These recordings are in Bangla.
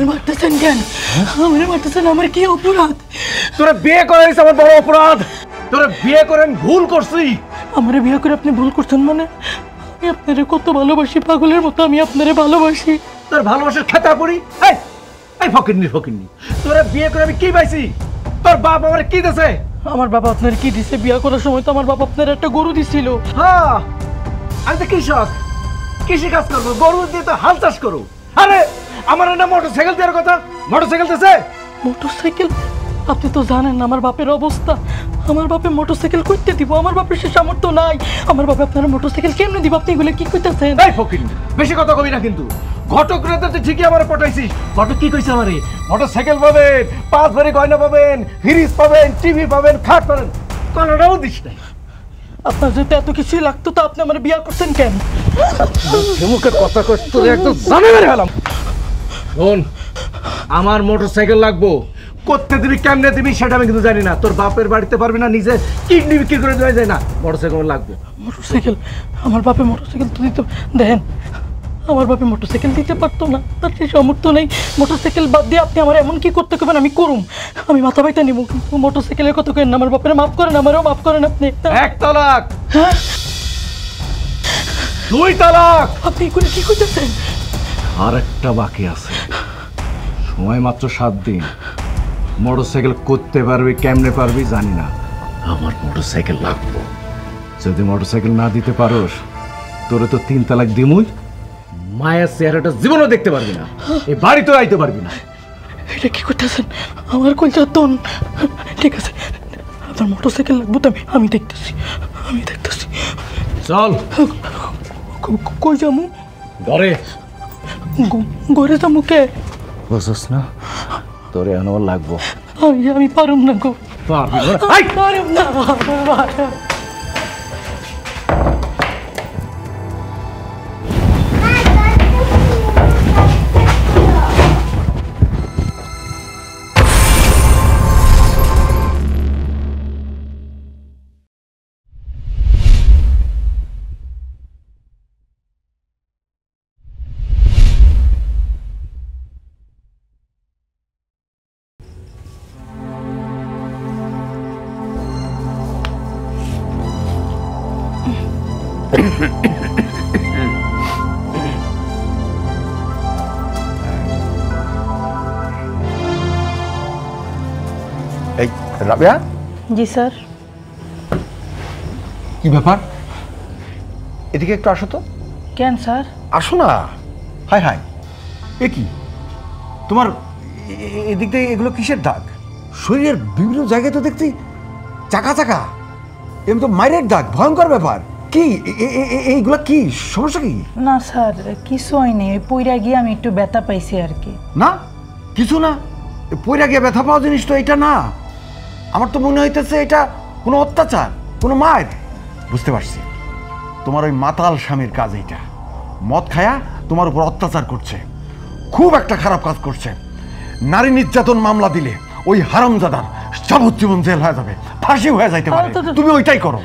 মারতেছেন কেন? মারতেছেন আমার কি অপরাধ? তোরা বিয়ে করাইছ আমার বড় অপরাধ। তোরা বিয়ে করেন ভুল করছি। আমার বিয়ে করে আপনি ভুল করছেন মানে? আমি আপনারে কত ভালোবাসি, পাগলের মতো আমি আপনারে ভালোবাসি। তোর ভালোবাসার খেতা পড়ি। এই ফকিরনি তোরা বিয়ে করে আমি কি পাইছি? তোর বাপ আমার কি দিছে? আমার বাবা আপনার কি দিছে? বিয়ে করার সময় তো আমার বাবা আপনার একটা গরু দিছিল। হ্যাঁ, আমি তো কৃষক, কৃষি কাজ করবো, গরু দিয়ে তো হাল চাষ করো। আরে আমার না মোটরসাইকেল দেওয়ার কথা, মোটরসাইকেল দিছে? মোটরসাইকেল? আপনি তো জানেন আমার বাপের অবস্থা। আমার বাপে মোটরসাইকেল করতে দিব? আমার বাপের সে সামর্থ্য নাই। আমার বাপে আপনার মোটরসাইকেল কেমনে দিব? আপনি এগুলো কি কইতাছেন? এই ফকিরনি, বেশি কথা কবি না কিন্তু। ঘটক রে তো ঠিকই আমার পটাইছিস। ঘটক কি কইছে আমারে? মোটরসাইকেল পাবেন, 5 ভরি গয়না পাবেন, ফ্রিজ পাবেন, টিভি পাবেন, খাট পাবেন, কোনটাও দিস নাই। আপনার যদি এত কিছুই লাগতো তো আপনি আমার বিয়ে করতেন কেন? মুখে কথা কইছ তোরে একদম জানে মেরে ফেলাম। শোন, আমার মোটরসাইকেল লাগবো। করতে দিবি, কেমনে দিবি সেটা আমি কিন্তু জানি না। তোর বাপের বাড়িতে পারবি না, নিজে কিডনি বিক্রি করে দেওয়া যায় না। মোটরসাইকেল লাগবে। মোটরসাইকেল? আমার বাপে মোটরসাইকেল তো দিতে দেখেন, আমার বাপে মোটরসাইকেল দিতে পারতো না, তার সেই সামর্থ্য নেই। মোটরসাইকেল বাদ দিয়ে আপনি আমার এমন কি করতে করবেন আমি করুম। আমি মাথা বাইতে নিব, কিন্তু মোটরসাইকেলের কথা কেন? আমার বাপের মাফ করেন, আমারও মাফ করেন আপনি। 1 তালাক। হ্যাঁ? 2 তালাক। আপনি এগুলো কি করতেছেন? আর একটা বাকি আছে, সময় মাত্র 7 দিন। মোটরসাইকেল করতে পারবি, কেমনে পারবি জানি না। আমার মোটরসাইকেল লাগবে। যদি মোটরসাইকেল না দিতে পারোস, তোরে তো 3 তালাক দিমুই। মায়ের চেহারাটা জীবনও দেখতে পারবি না, এই বাড়ি তো আইতে পারবি না। এটা কি করতেছেন? আমার কলজা তন। ঠিক আছে, আপনার মোটরসাইকেল লাগবে তো আমি দেখতেছি। চল। কই যামু? ঘরে। ঘরে যামু কে? বুঝছ না, তোরে আনোয়ার লাগবো। আমি পারুম না গো। পারবি না? পারুম না। এই রাবিয়া। জি স্যার। কি ব্যাপার? এদিকে একটু আসো তো। কেন স্যার? আসো না। হাই হাই, এ কি তোমার এদিক থেকে এগুলো কিসের দাগ? শরীরের বিভিন্ন জায়গায় তো দেখছি চাকা চাকা, এমন তো মাইরের দাগ, ভয়ঙ্কর ব্যাপার। কি এইগুলো কি সমস্যা? কি না স্যার, কিছু হয়নি, ওই পইরা গিয়ে আমি একটু ব্যথা পাইছি আর কি। না কিছু না, পইরা গিয়ে ব্যথা পাওয়া জিনিস তো এটা না। আমার তো মনে হইতেছে এটা কোনো অত্যাচার, কোনো মায়ের। বুঝতে পারছি তোমার ওই মাতাল স্বামীর কাজ। এইটা মদ খায়া তোমার উপর অত্যাচার করছে, খুব একটা খারাপ কাজ করছে। নারী নির্যাতন মামলা দিলে ওই হারামজাদার যাবজ্জীবন জেল হয়ে যাবে, ফাঁসি হয়ে যাইতে পারে। তুমি ওইটাই করো।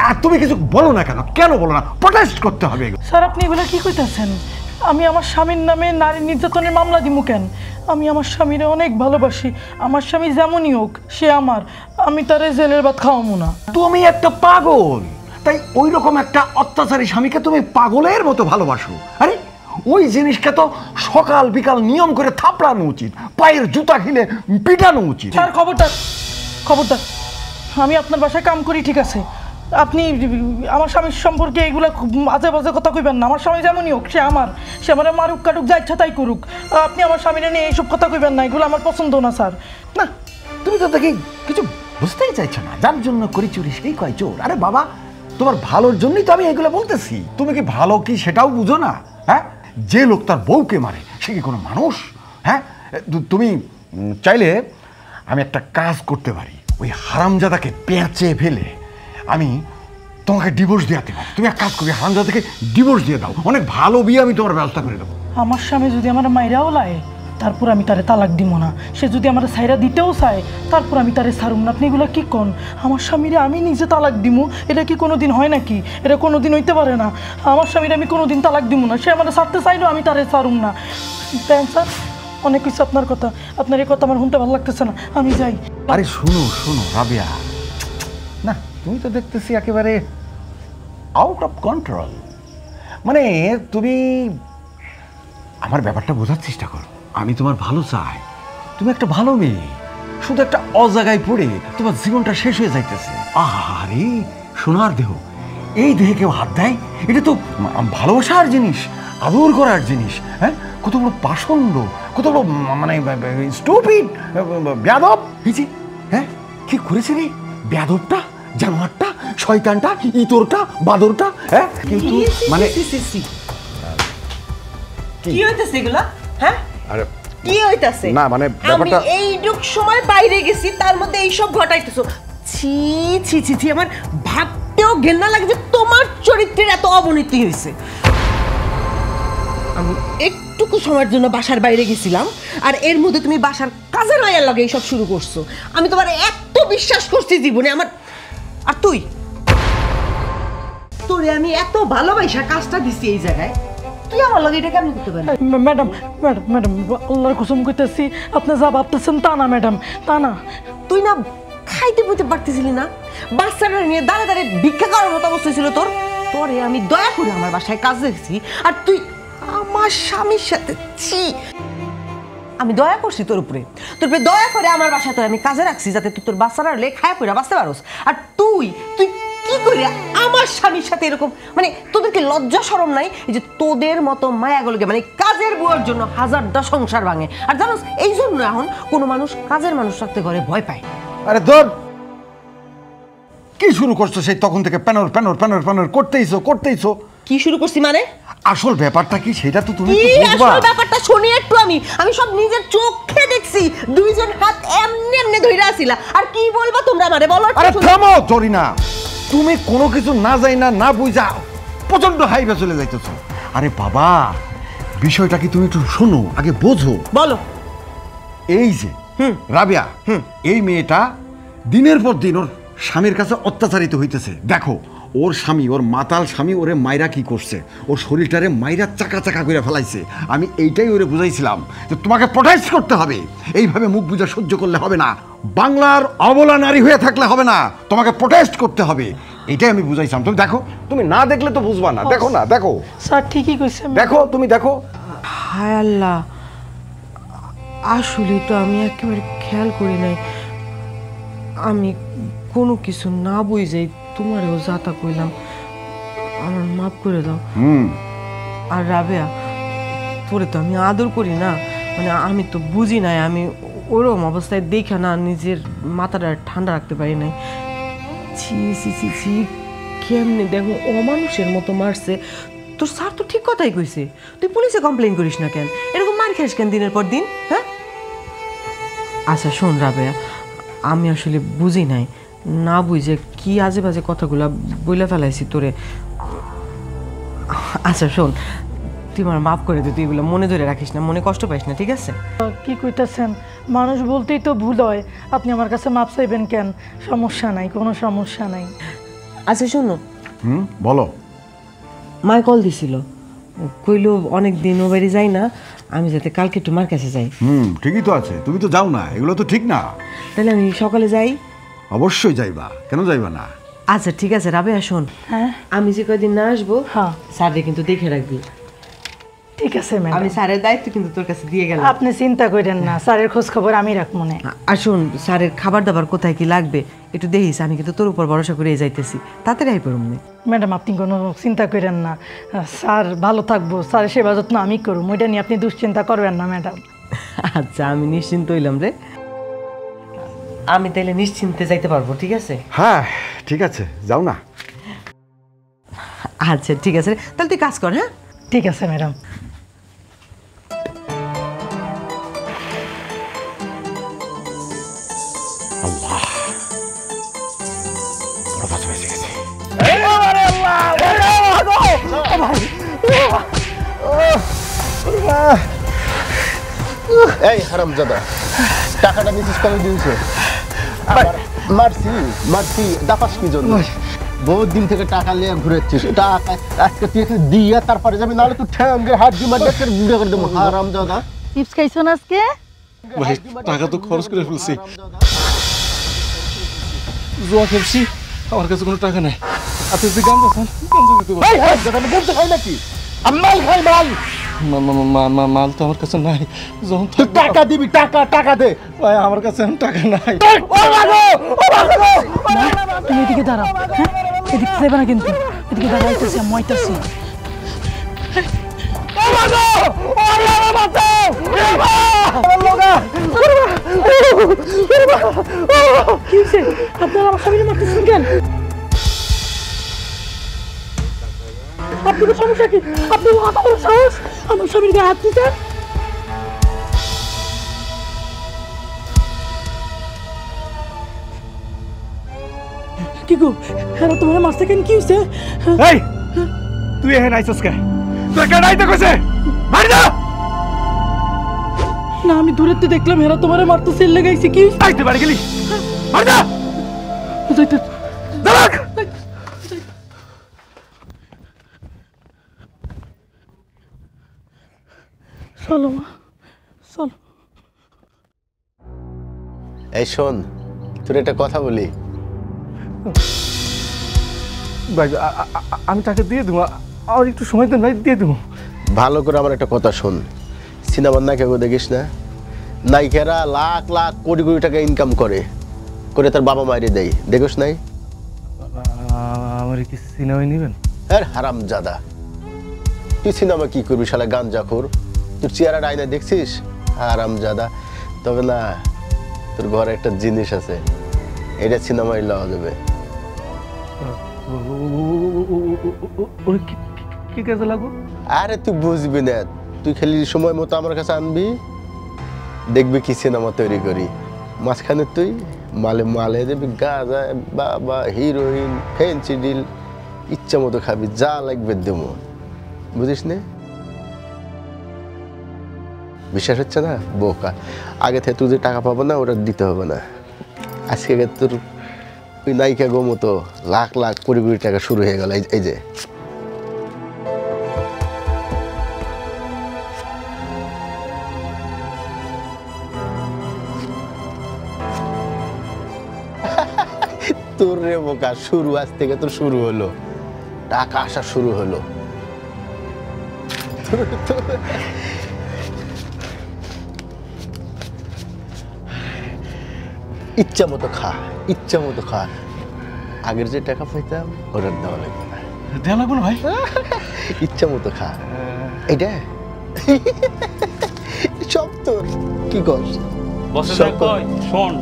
আর তুমি কিছু বলো না কেন? কেন বলো না? প্রটেস্ট করতে হবে। স্যার আপনি এগুলো কি কইতাছেন? আমি আমার স্বামীর নামে নারী নির্যাতনের মামলা দিমু কেন? আমি আমার স্বামীরে অনেক ভালোবাসি। আমার স্বামী যেমনই হোক সে আমার, আমি তারে জেলের ভাত খাওয়াবো না। তুমি একটা পাগল, তাই ওই রকম একটা অত্যাচারী স্বামীকে তুমি পাগলের মতো ভালোবাসো। আরে ওই জিনিসকে তো সকাল বিকাল নিয়ম করে থাপড়ানো উচিত, পায়ের জুতা খিলে পিটানো উচিত। স্যার খবরদার, আমি আপনার বাসায় কাম করি ঠিক আছে, আপনি আমার স্বামীর সম্পর্কে এইগুলো আজে বাজে কথা কইবেন না। আমার স্বামী যেমনই হোক সে আমার, সে আমার মারুক কাটুক যা ইচ্ছা তাই করুক। আপনি আমার স্বামীরা নিয়ে এইসব কথা কইবেন না, এগুলো আমার পছন্দ না স্যার। না তুমি তো দেখি কিছু বুঝতেই চাইছো না। যার জন্য করি চুরি সেই কয় চোর। আরে বাবা, তোমার ভালোর জন্যই তো আমি এগুলো বলতেছি। তুমি কি ভালো কি সেটাও বুঝো না? হ্যাঁ, যে লোক তার বউকে মারে সে কি কোনো মানুষ? হ্যাঁ, তুমি চাইলে আমি একটা কাজ করতে পারি, ওই হারামজাদাকে পেঁচে ফেলে আমি তোমাকে ডিভোর্স দেওয়াতে পারি। তুমি এক কাজ করবে, হারামজাদাকে ডিভোর্স দিয়ে দাও, অনেক ভালো বিয়ে আমি তোমার ব্যবস্থা করে দেবো। আমার স্বামী যদি আমার মাইরাও লায়, তারপর আমি তারে তালাক দিব না। সে যদি আমার সাইরা দিতেও চায়, তারপর আমি তারে ছাড়ুম না। আপনি এগুলো কি কোন? আমার স্বামীরে আমি নিজে তালাক দিমু, এটা কি কোনো দিন হয় নাকি? এটা কোনো দিন হইতে পারে না। আমার স্বামীরে আমি কোনো দিন তালাক দিব না। সে আমার ছাড়তে চাইলেও আমি তারে ছাড়ুম না। দেন স্যার, অনেক কিছু আপনার কথা, আপনার এই কথা আমার শুনতে ভালো লাগতেছে না, আমি যাই। আরে শোনো শোনো রাবিয়া, না তুমি তো দেখতেছি একেবারে আউট অফ কন্ট্রোল। মানে তুমি আমার ব্যাপারটা বোঝার চেষ্টা করো। আমি তোমার ভালো চাই, তুমি একটা ভালো মেয়ে, শুধু একটা অজায়গায় পড়ে তোমার জীবনটা শেষ হয়ে যাইতেছে। আরে সোনার দেহ, এই দেহে কেউ হাত দেয়? এটা তো ভালোবাসার জিনিস, আদর করার জিনিস। হ্যাঁ, কত বড় পাষণ্ড, কত বড় মানে স্টুপিড বেয়াদব। হ্যাঁ, কি করেছে রে বেয়াদবটা, জানোয়ারটা, শয়তানটা, ইতরটা, বাদরটা। হ্যাঁ, কিন্তু মানে কি হইতাছে এগুলা? হ্যাঁ, আরে কি হইতাছে? না মানে আমি ব্যাপারটা এইটুক সময় বাইরে গেছি, তার মধ্যে এইসব ঘটাইতেছো। ছি ছি ছি ছি, আমার ভাবতেও ঘেন্না লাগে যে তোমার চরিত্রের এত অবনতি হয়েছে। আমি একটুকু সময়ের জন্য বাসার বাইরে গেছিলাম, আর এর মধ্যে তুমি বাসার কাজের মায়ের লগে এইসব শুরু করছো। আমি তোমার এত বিশ্বাস করছি জীবনে আমার, আর তোরে আমি এত ভালোবাসা কাজটা দিছি এই জায়গায়, তুই আমার লগে এটা কেমন করতে পারিস? ম্যাডাম ম্যাডাম ম্যাডাম, আল্লাহর কসম করতেছি, আপনি যা ভাবতেছেন তা না ম্যাডাম, তা না। তুই না খাইতে বইতে পারতেছিলি না, বাচ্চাটা নিয়ে দাঁড়ে দাঁড়িয়ে ভিক্ষা করার মতো অবস্থা ছিল তোর। পরে আমি দয়া করে আমার বাসায় কাজ দেখছি, আর তুই আমার স্বামীর সাথে, ছি। আমি দয়া করছি তোর উপরে দয়া করে আমার বাসায় তোর আমি কাজে রাখছি, যাতে তুই তোর বাচ্চারা লেখায় পড়ে বাঁচতে পারোস। আর তুই কি করে আমার স্বামীর সাথে এরকম, মানে তোদেরকে লজ্জা শরম নাই? এই যে তোদের মতো মায়াগুলোকে, মানে কাজের বুয়ার জন্য হাজারটা সংসার ভাঙে। আর জানোস, এই জন্য এখন কোনো মানুষ কাজের মানুষ রাখতে ঘরে ভয় পায়। আরে ধর, কি শুরু করছো সেই তখন থেকে? প্যানর প্যানর প্যানর প্যানর করতেইছো। কি শুরু করছি মানে? আসল ব্যাপারটা কি সেটা তো তুমি কি বুঝবা। আসল ব্যাপারটা শুনি একটু। আমি সব নিজের চোখে দেখছি, দুইজন হাত এমনি এমনি ধইরা আছিলা। আর কি বলবা তোমরা আমারে বলো? আরে থামো জরিনা, তুমি কোনো কিছু না যাই না বুঝা প্রচন্ড হাইবে চলে যাইতেছো। আরে বাবা, বিষয়টা কি তুমি একটু শোনো, আগে বোঝো। বলো। এই যে রাবিয়া, এই মেয়েটা দিনের পর দিন ওর স্বামীর কাছে অত্যাচারিত হইতেছে। দেখো, ওর স্বামী, ওর মাতাল স্বামী ওরে মাইরা কি করছে, ওর শরীরটারে মাইরা চাকা চাকা করে ফেলাইছে। আমি এইটাই ওরে বুঝাইছিলাম যে তোমাকে প্রোটেস্ট করতে হবে, এইভাবে মুখ বুঝা সহ্য করলে হবে না, বাংলার অবলা নারী হয়ে থাকলে হবে না, তোমাকে প্রোটেস্ট করতে হবে। এটাই আমি বুঝাইছিলাম। তুমি দেখো, তুমি না দেখলে তো বুঝবা না। দেখো না, দেখো স্যার ঠিকই কইছে। দেখো, তুমি দেখো। হায় আল্লাহ, আসলে তো আমি একেবারে খেয়াল করি নাই। আমি কোনো কিছু না বুঝেই তোমারও যাতা কইলাম, আমার মাফ করে দাও। আর রাবেয়া, তোরে তো আমি আদর করি না, মানে আমি তো বুঝি নাই, আমি ওরকম অবস্থায় দেখে না নিজের মাথাটা ঠান্ডা রাখতে পারি নাই। ছি ছি ছি ছি, কেমনে দেখো অমানুষের মতো মারছে। তোর স্যার তো ঠিক কথাই কইছে, তুই পুলিশে কমপ্লেন করিস না কেন? এরকম মার খাস কেন দিনের পর দিন? হ্যাঁ, আচ্ছা শোন রাবেয়া, আমি আসলে বুঝি নাই, না বুঝে কি আজে বাজে কথাগুলা বইলা ফেলাইছি তোরে। আচ্ছা শোন, তুই আমার মাফ করে দে, তুই এগুলো মনে ধরে রাখিস না, মনে কষ্ট পাইস না, ঠিক আছে? কি কইতাছেন? মানুষ বলতেই তো ভুল হয়, আপনি আমার কাছে মাপ চাইবেন কেন? সমস্যা নাই, কোনো সমস্যা নাই। আচ্ছা শোনো, বলো। মায় কল দিছিল, কইলো অনেক দিন ও বাড়ি যাই না, আমি যাতে কালকে একটু মার কাছে যাই। ঠিকই তো আছে, তুমি তো যাও না, এগুলো তো ঠিক না। তাহলে আমি সকালে যাই? অবশ্যই যাইবা, কেন যাইবা না? আচ্ছা ঠিক আছে রাবেয়া, শোন, হ্যাঁ আমি যে কয়দিন না আসবো, হ্যাঁ স্যাররে কিন্তু দেখে রাখবি। ঠিক আছে ম্যাডাম, আমি স্যারের দায়িত্ব কিন্তু তোর কাছে দিয়ে গেলাম। আপনি চিন্তা করেন না, স্যারের খোঁজ খবর আমি রাখবো না। আর শোন, স্যারের খাবার দাবার কোথায় কি লাগবে একটু দেখিস, আমি কিন্তু তোর উপর ভরসা করে যাইতেছি, তাড়াতাড়ি আই পড়ুম। ম্যাডাম আপনি কোনো চিন্তা করেন না, স্যার ভালো থাকবো, স্যারের সেবা যত্ন আমি করব, ওইটা নিয়ে আপনি দুশ্চিন্তা করবেন না ম্যাডাম। আচ্ছা, আমি নিশ্চিন্ত হইলাম রে। আমি তাইলে নিশ্চিন্তে যাইতে পারবো, ঠিক আছে? হ্যাঁ ঠিক আছে, যাও না। আচ্ছা ঠিক আছে, তাহলে তুই কাজ কর। হ্যাঁ ঠিক আছে ম্যাডাম। আল্লাহ, বড় কাজ হয়েছে গেছে। এই হারামজাদা, টাকাটা নিছিস কবে দিয়েছে? মারছি মারছি, দাপাস কি জন্য? বহুত দিন থেকে টাকা নিয়ে ঘুরেছিস, টাকা আজকে তুই এখানে দিয়ে তারপরে যাবি, নাহলে তুই ঠ্যাঙ্গে হাত দিয়ে মারলে তোর ভিডিও করে দেবো। হারামজাদা, চিপস খাইছো না আজকে? ভাই টাকা তো খরচ করে ফেলছি, জুয়া খেলছি, আমার কাছে কোনো টাকা নাই। আপনি যদি গান দিতে এই হারামজাদা, আমি গেমতে খাই নাকি? আমি মাল খাই, মাল। মাল তো আমার কাছে নাই। যখন তুই টাকা দিবি, টাকা টাকা দে। ভাই আমার কাছে এখন টাকা নাই। তুমি এদিকে দাঁড়াও, হ্যাঁ এদিকে যাবে না কিন্তু, এদিকে দাঁড়াইতেছি আমি মইতাছি। কি হয়েছে? আপনারা আমার স্বামীর মারতেছেন কেন? আপনাদের সমস্যা কি? আপনি এত বড় সাহস আমার স্বামীর গায়ে হাত দিতেন? কি গো, হ্যাঁ তোমার মারছে কেন? কি হয়েছে? এই তুই এখানে আইছস কে? তুই কেন আইতে কইছে? মার যা। না আমি দূরেতে দেখলাম হেরা তোমারে মারতেছে, লাগাইছে। কি হইছে? আইতে পারে গেলি? মার যা। যাইতে দাঁড়াক। চলো মা, চলো। এই শোন, তোর একটা কথা বলি। ভাই আমি টাকা দিয়ে দেবো, আর একটু সময় দেন ভাই, দিয়ে দেবো। ভালো করে আমার একটা কথা শোন, সিনেমার নায়িকা দেখিস না, নায়িকারা লাখ লাখ কোটি কোটি টাকা ইনকাম করে করে তার বাবা মায়েরে দেয়, দেখোস নাই? আমার কি সিনেমায় নেবেন? হ্যাঁ হারামজাদা, তুই সিনেমা কি করবি শালা গাঞ্জাখোর? তোর চেহারা আয়না দেখছিস? হারামজাদা। তবে না, তোর ঘরে একটা জিনিস আছে, এটা সিনেমায় লওয়া যাবে। ওই কি কাজে লাগবো? আরে তুই বুঝবি না, তুই খালি সময় মতো আমার কাছে আনবি, দেখবি কি সিনেমা তৈরি করি। মাঝখানে তুই মালে মালে দেবি, গাঁজা বা হিরোইন ফেন্সিডিল, ইচ্ছা মতো খাবি, যা লাগবে দেবো, বুঝিস না? বিশ্বাস হচ্ছে না? বোকা। আগে থেকে তুই যে টাকা পাবো না, ওটা দিতে হবে না। আজকে তোর ওই নায়িকা গো মতো লাখ লাখ কোটি কোটি টাকা শুরু হয়ে গেল। এই যে তোর রে বোকা, শুরু আজ থেকে তোর শুরু হলো, টাকা আসা শুরু হলো। ইচ্ছা মতো খা, ইচ্ছা মতো খা। আগের যে টাকা পাইতাম ওটার দেওয়া লাগবে না, দেওয়া লাগবো না ভাই? ইচ্ছা মতো খা। এটা সব তোর। কি কর? বসে সব কই শোন,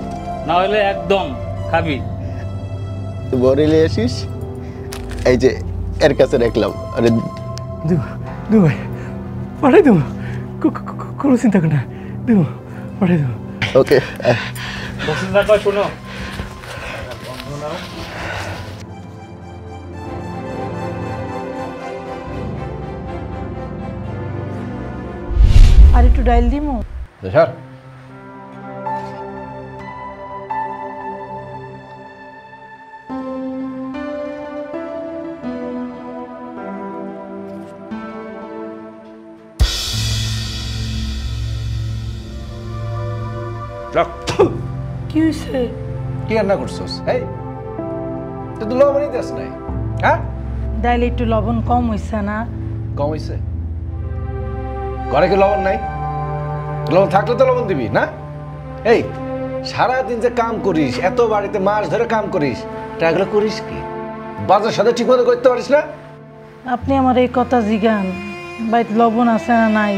না হলে একদম খাবি। তুই বরেলে আসিস, এই যে এর কাছে রাখলাম। আরে দেবো দেবো ভাই, পাঠাই দেবো, কোনো চিন্তা কর না, দেবো, পাঠাই দেবো। ওকে, বসে কই শোনো, আর একটু ডাইল দিমু? স্যার কি হয়েছে? কি রান্না করছস? এই তুই তো লবণই দিস নাই, হ্যাঁ? ডাইলে একটু লবণ কম হইছে না? কম হয়েছে? ঘরে কি লবণ নাই? লবণ থাকলে তো লবণ দিবি না? এই সারাদিন যে কাম করিস, এত বাড়িতে মাস ধরে কাম করিস, টাকাগুলো করিস কি? বাজার সাথে ঠিক মতো করতে পারিস না? আপনি আমার এই কথা জিগান, বাড়িতে লবণ আছে না নাই,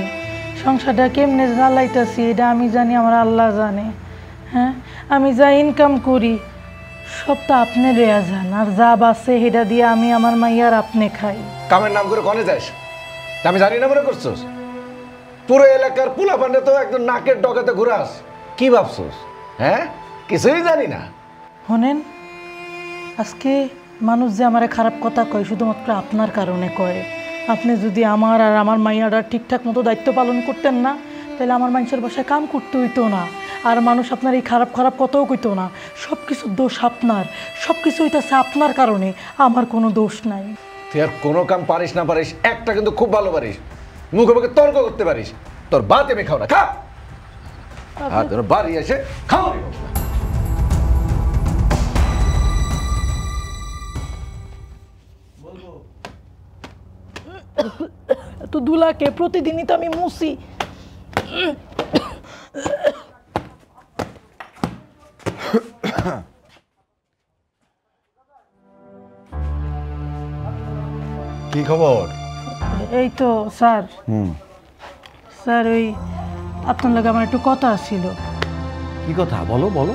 সংসারটা কেমনে জ্বালাইতেছি এটা আমি জানি, আমার আল্লাহ জানে। হ্যাঁ, আমি যা ইনকাম করি সব তো আপনি লইয়া যান, আর যা বাঁচে সেটা দিয়ে আমি আমার মাইয়ার আপনি খাই। কামের নাম করে কনে যাস? তা আমি জানি না মনে করছস? পুরো এলাকার পোলা পান্ডে তো একদম নাকের ডগাতে ঘুরাস, কি ভাবছস? হ্যাঁ, কিছুই জানি না। শোনেন, আজকে মানুষ যে আমারে খারাপ কথা কয় শুধুমাত্র আপনার কারণে কয়। আপনি যদি আমার আর আমার মাইয়াটার ঠিকঠাক মতো দায়িত্ব পালন করতেন না, তাহলে আমার মানুষের বাসায় কাম করতে হইতো না, আর মানুষ আপনার এই খারাপ খারাপ কথাও কইতো না। সব কিছুর দোষ আপনার, সব কিছু হইতেছে আপনার কারণে, আমার কোনো দোষ নাই। তুই আর কোনো কাম পারিস না পারিস, একটা কিন্তু খুব ভালো পারিস, মুখে মুখে তর্ক করতে পারিস। তোর ভাত আমি খাও না, খা। আর তোর বাড়ি এসে খাও। তো দুলাকে প্রতিদিনই তো আমি মুছি। কি খবর? এই তো স্যার, স্যার ওই আপনার লাগে আমার একটু কথা ছিল। কি কথা বলো বলো।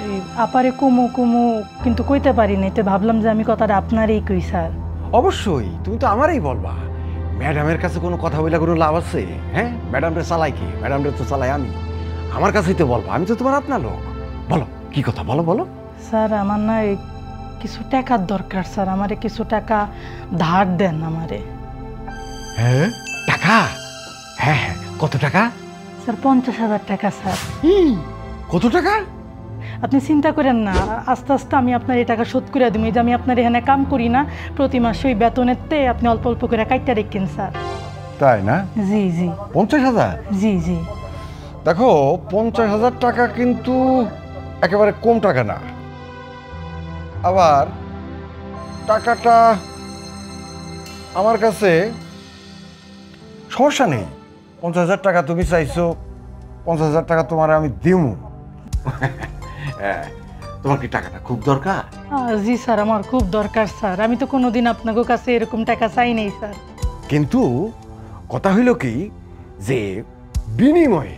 এই আপারে কুমু কুমু কিন্তু কইতে পারি নাই, তো ভাবলাম যে আমি কথাটা আপনারই কই স্যার। অবশ্যই, তুমি তো আমারই বলবা। ম্যাডামের কাছে কোনো কথা বলে কোনো লাভ আছে? হ্যাঁ, ম্যাডামরে চালাই কি? ম্যাডামরে তো চালাই আমি। আমার কাছেই তো বলবা, আমি তো তোমার আপনার লোক। বলো কি কথা, বলো বলো। স্যার আমার না এই কিছু টাকার দরকার স্যার, আমারে কিছু টাকা ধার দেন আমারে। হ্যাঁ টাকা? হ্যাঁ হ্যাঁ, কত টাকা? স্যার 50,000 টাকা স্যার। কত টাকা? আপনি চিন্তা করেন না, আস্তে আস্তে আমি আপনার এই টাকা শোধ করে দিব। এই যে আমি আপনার এখানে কাম করি না, প্রতি মাসে ওই বেতনের তে আপনি অল্প অল্প করে কাইটা রেখেন স্যার। তাই না? জি জি। 50,000? জি জি। দেখো 50,000 টাকা কিন্তু একেবারে কম টাকা না। আবার টাকাটা আমার কাছে সমস্যা নেই। 50,000 টাকা তুমি চাইছো, 50,000 টাকা তোমার আমি দিমু। তোমার কি টাকাটা খুব দরকার? জি স্যার, আমার খুব দরকার স্যার। আমি তো কোনোদিন আপনাদের কাছে এরকম টাকা চাই নাই স্যার। কিন্তু কথা হইল কি যে বিনিময়ে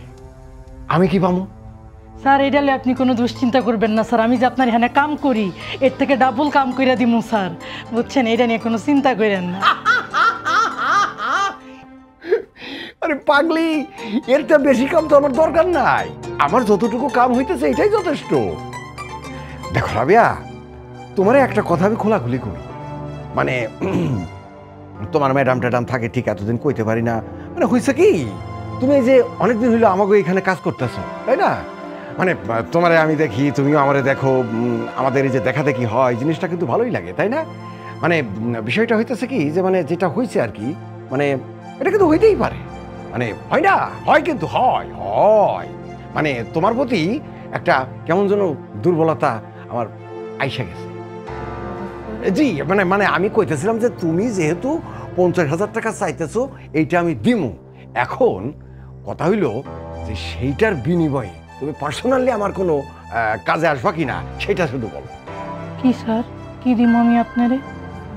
আমি কি পাবো? স্যার এটা নিয়ে আপনি কোনো দুশ্চিন্তা করবেন না স্যার, আমি যে আপনার এখানে কাম করি এর থেকে ডাবল কাম করে দিমু স্যার, বুঝছেন? এটা নিয়ে কোনো চিন্তা করেন না। আরে পাগলি, এর তো বেশি কাম তো আমার দরকার নাই। আমার যতটুকু কাম হইতেছে এটাই যথেষ্ট। দেখো রাবিয়া, তোমার একটা কথা আমি খোলাখুলি করি। মানে তোমার ম্যাডাম ট্যাডাম থাকে ঠিক, এতদিন কইতে পারি না। মানে হয়েছে কি, তুমি এই যে অনেকদিন হইলো আমাকে এখানে কাজ করতেছো, তাই না? মানে তোমারে আমি দেখি, তুমিও আমারে দেখো, আমাদের এই যে দেখা দেখি হয়, জিনিসটা কিন্তু ভালোই লাগে, তাই না? মানে বিষয়টা হইতেছে কি যে মানে যেটা হয়েছে আর কি, মানে এটা কিন্তু হইতেই পারে, মানে হয় না, হয় কিন্তু হয় হয় মানে তোমার প্রতি একটা কেমন যেন দুর্বলতা আমার আইসা গেছে। জি মানে মানে আমি কইতেছিলাম যে তুমি যেহেতু 50,000 টাকা চাইতেছো, এইটা আমি দিমু। এখন কথা হইল যে সেইটার বিনিময়ে তুমি পার্সোনালি আমার কোনো কাজে আসবা কি না, সেটা শুধু বলো। কি স্যার, কি দিম আমি আপনারে?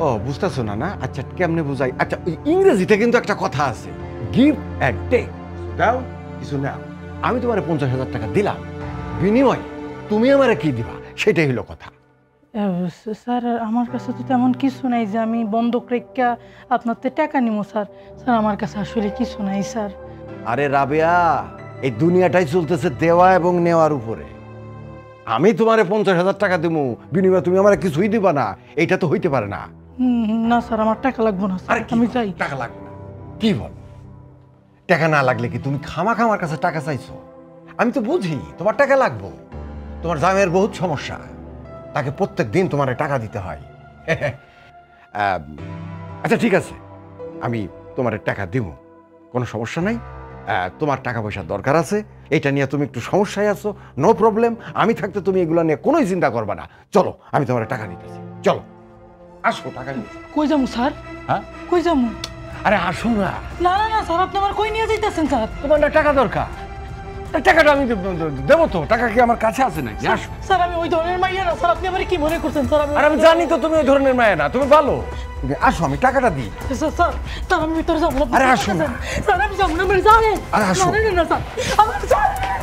ও বুঝতেছো না? না আচ্ছা, কেমনে বুঝাই? আচ্ছা, ওই ইংরেজিতে কিন্তু একটা কথা আছে, গিভ অ্যান্ড টেক। দাও কিছু না, আমি তোমার 50,000 টাকা দিলাম, বিনিময়ে তুমি আমারে কি দিবা, সেটাই হলো কথা। স্যার আমার কাছে তো তেমন কিছু নাই যে আমি বন্ধক রেখা আপনার থেকে টাকা নিবো স্যার। স্যার আমার কাছে আসলে কিছু নাই স্যার। আরে রাবেয়া, এই দুনিয়াটাই চলতেছে দেওয়া এবং নেওয়ার উপরে। আমি তোমারে 50,000 টাকা দেবো, বিনিময়ে তুমি আমার কিছুই দিবা না, এইটা তো হইতে পারে না। না স্যার, আমার টাকা লাগবে না স্যার, আমি চাই। টাকা লাগবে না? কি বল, টাকা না লাগলে কি তুমি খামাখা আমার কাছে টাকা চাইছো? আমি তো বুঝি তোমার টাকা লাগবে, তোমার জামাইয়ের বহুত সমস্যা, তাকে প্রত্যেক দিন তোমার টাকা দিতে হয়। আচ্ছা ঠিক আছে, আমি তোমার টাকা দিব, কোনো সমস্যা নাই। তোমার টাকা পয়সার দরকার আছে, এটা নিয়ে তুমি একটু সমস্যায় আছো, নো প্রবলেম। আমি থাকতে তুমি এগুলো নিয়ে কোনোই চিন্তা করবা না। চলো, আমি তোমার টাকা দিতেছি, চলো আসো, টাকা নিয়ে। কই যাবো স্যার? হ্যাঁ কই যাবো? আরে আসো না। না না না স্যার, আপনি আমার কই নিয়ে যাইতেছেন স্যার? তোমার না টাকা দরকার, টাকাটা আমি দেবো তো, টাকা কি আমার কাছে আছে নাকি? আসো। স্যার আমি ওই ধরনের মাইয়া না স্যার, আপনি আমার কি মনে করছেন স্যার? আর আমি জানি তো তুমি ওই ধরনের মায়া না, তুমি ভালো। আসো, আমি টাকাটা দিই। স্যার স্যার স্যার আমি ভিতরে যাবো না। আরে আসো না। স্যার আমি যাবো না, আমার যাবেন। আরে আসো। না না না স্যার, আমার যাবেন।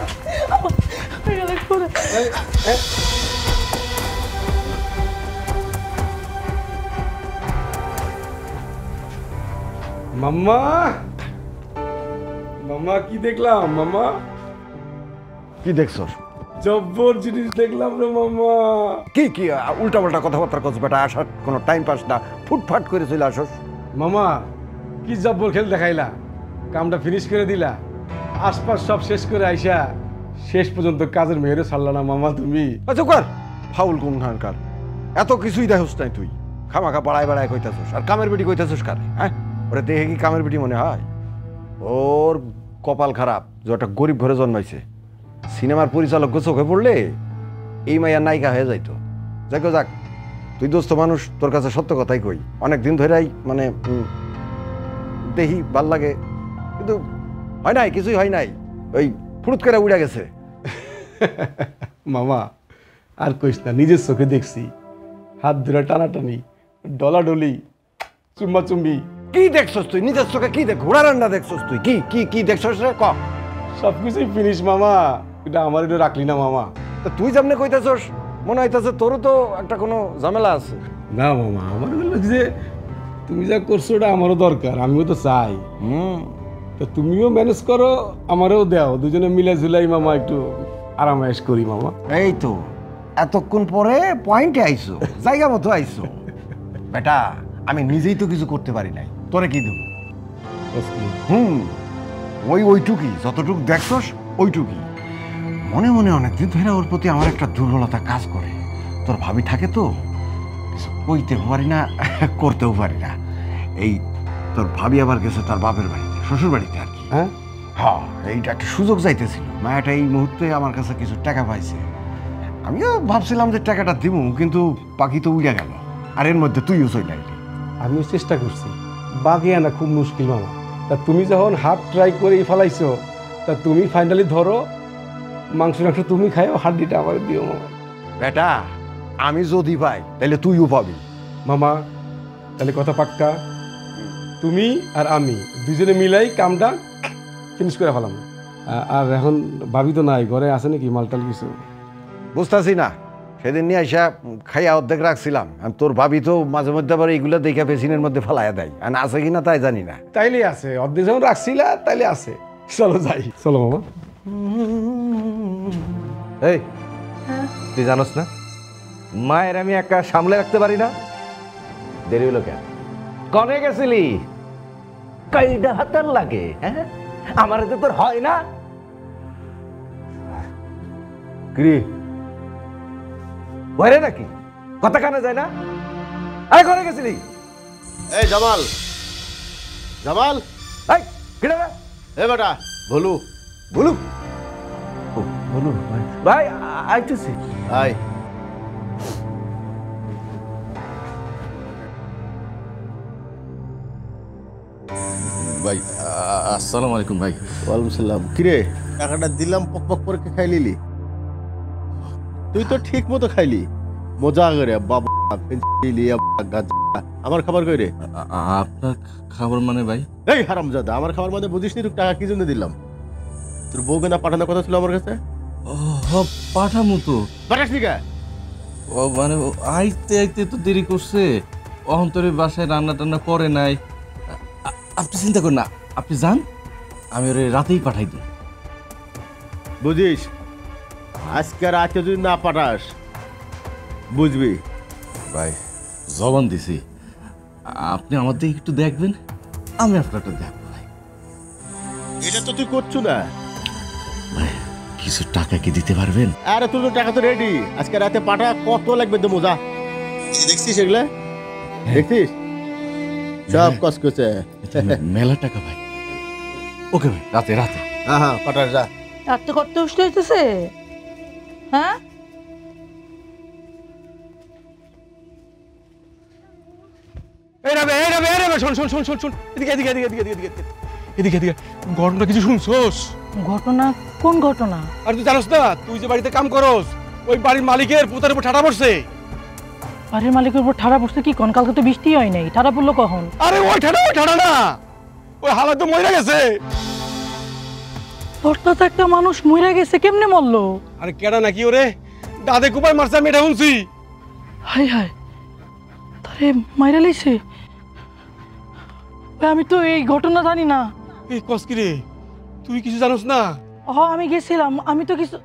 মাম্মা, মাম্মা কি দেখলাম? মাম্মা কি দেখছো? জব্বর জিনিস দেখলাম রে মামা। কি কি উল্টা পাল্টা কথাবার্তা করছো বেটা? আসার কোনো টাইম পাস না, ফুটফাট করে চলে আসোস। মামা কি জব্বর খেল দেখাইলা, কামটা ফিনিশ করে দিলা, আশপাশ সব শেষ করে আইসা শেষ পর্যন্ত কাজের মেয়েরে ছাড়লা না মামা তুমি। আচ্ছা কর ফাউল কোন খানকার, এত কিছুই দেখোস নাই তুই, খামাখা বাড়ায় বাড়ায় কইতাছোস। আর কামের বেটি কইতাছোস কার? হ্যাঁ, ওরা দেখে কি কামের বেটি মনে হয়? ওর কপাল খারাপ যে একটা গরিব ঘরে জন্মাইছে। সিনেমার পরিচালক চোখে পড়লে এই মাইয়ার নায়িকা হয়ে যাইতো। যাকে যাক, তুই দোস্ত মানুষ, তোর কাছে সত্য কথাই কই, অনেক দিন ধরেই মানে দেখি ভাল লাগে, কিন্তু হয় নাই, কিছুই হয় নাই, ওই ফুরুত করে উড়ে গেছে। মামা আর কইস না, নিজের চোখে দেখছি, হাত ধরে টানাটানি, ডলাডলি, চুম্বাচুম্বি। কি দেখছস তুই নিজের চোখে? কি দেখ, ঘোড়া রান্না দেখছস তুই? কি কি কি দেখছস রে? ক। সবকিছুই ফিনিশ মামা, এটা আমার এটা রাখলি না মামা। তা তুই যেমনি কইতাছস মনে হইতাছে তোরও তো একটা কোনো ঝামেলা আছে। না মামা, আমার বললো যে তুমি যা করছো ওটা আমারও দরকার, আমিও তো চাই। তা তুমিও ম্যানেজ করো, আমারও দাও, দুজনে মিলে ঝুলাই মামা একটু আরামায়েশ করি মামা। এই তো এতক্ষণ পরে পয়েন্টে আইছো, জায়গা মতো আইছো। বেটা আমি নিজেই তো কিছু করতে পারি নাই, তোরে কি দেবো? ওইটুকুই, যতটুকু দেখছস ওইটুকুই। মনে মনে অনেকদিন ধরে ওর প্রতি আমার একটা দুর্বলতা কাজ করে। তোর ভাবি থাকে তো, কিছু কইতেও পারি না, করতেও পারি না। এই তোর ভাবি আবার গেছে তার বাপের বাড়িতে, শ্বশুর বাড়িতে আর কি। হ্যাঁ হ্যাঁ, এইটা একটা সুযোগ চাইতেছিল। মায়াটা এই মুহূর্তে আমার কাছে কিছু টাকা পাইছে, আমিও ভাবছিলাম যে টাকাটা দিব, কিন্তু পাখি তো উড়ে গেল। আর এর মধ্যে তুইও চলে আইলি। আমিও চেষ্টা করছি, বাগে আনা খুব মুশকিল মামা। তা তুমি যখন হাফ ট্রাই করে ফেলাইছো, তা তুমি ফাইনালি ধরো, মাংস তুমি খাইও, হাড্ডিটা আমার দিও মামা। বেটা আমি যদি পাই তাহলে তুইও পাবি। মামা তাহলে কথা পাক্কা, তুমি আর আমি দুজনে মিলাই কামটা ফিনিশ করে ফেলাম। আর এখন ভাবি তো নাই, ঘরে আছে নাকি মালটাল কিছু? বুঝতেছি না, সেদিন নিয়ে আইসা খাইয়া অর্ধেক রাখছিলাম। আর তোর ভাবি তো মাঝে মধ্যে আবার এইগুলো দেখে পেছনের মধ্যে ফেলাইয়া দেয়, আর আছে কিনা তাই জানি না। তাইলে আছে, অর্ধেক যখন রাখছিলা তাইলে আছে। চলো যাই, চলো মামা। এই তুই জানোস না মায়ের আমি একা সামলে রাখতে পারি না? দেরি হলো কেন? কনে গেছিলি? কয়টা হাতার লাগে? হ্যাঁ, আমার তো তোর হয় না। কি বাইরে নাকি কথা কানে যায় না? আরে কনে গেছিলি? এই জামাল, জামাল, এই কিরে রে? এ বেটা ভলু, বলু বলু ভাই, আইতেছি। আয়। ভাই আসসালামু আলাইকুম ভাই। ওয়ালাইকুম সালাম। কিরে টাকাটা দিলাম, পক পক করে খাই লিলি? তুই তো ঠিক মতো খাইলি, মজা করে। বাবা আমার খাবার কই রে? আপনার খাবার মানে ভাই? এই হারামজাদা, আমার খাবার মানে বুঝিস নি? টাকা কি জন্য দিলাম? তোর বউকে না পাঠানোর কথা ছিল আমার কাছে? পাঠামো তো। পাঠাস নি কে? ও মানে আইতে আইতে তো দেরি করছে, অহন্তরে বাসায় রান্না টান্না করে নাই। আপনি চিন্তা করেন না, আপনি যান, আমি ওরে রাতেই পাঠাই দিই। বুঝিস, আজকে রাতে যদি না পাঠাস বুঝবি। ভাই জবান দিছি, আপনি আমার দিকে একটু দেখবেন, আমি আপনারটা দেখবো ভাই। এটা তো তুই করছো না। ভাই কিছু টাকা কি দিতে পারবেন? আরে তোর তো টাকা তো রেডি, আজকে রাতে পাঠা। কত লাগবে তো মজা দেখছিস? এগুলা দেখছিস? সব কস করছে। মেলা টাকা ভাই। ওকে ভাই, রাতে রাতে। হ্যাঁ হ্যাঁ, পাঠাস যা। রাত্রে করতে উষ্ণ হইতেছে? হ্যাঁ, এই রাবে, এই রাবে, এই রাবে, শোন শোন শোন শোন শোন, এদিকে এদিকে এদিকে এদিকে এদিকে এদিকে এদিকে এদিকে। ঘটনা কিছু শুনছোস? ঘটনা? কোন ঘটনা? আর তুই জানোস না, তুই যে বাড়িতে কাম করস, ওই বাড়ির মালিকের পুতার উপর ঠাটা পড়ছে। বাড়ির মালিকের উপর ঠাড়া পড়ছে? কি কোন? কালকে তো বৃষ্টি হয় নাই, ঠাড়া পড়লো কখন? আরে ওই ঠাটা না, ওই হালাত তো মরে গেছে। হঠাৎ একটা মানুষ মরে গেছে? কেমনে মরলো? আরে কেডা নাকি ওরে দাদে কুপাই মারছে, আমি এটা শুনছি। হাই হাই, তারে মাইরা লাইছে? ভাই আমি তো এই ঘটনা জানি না। এই কস কি রে, তুই কিছু জানোস না? আমি গেছিলাম, আমি তো কিছু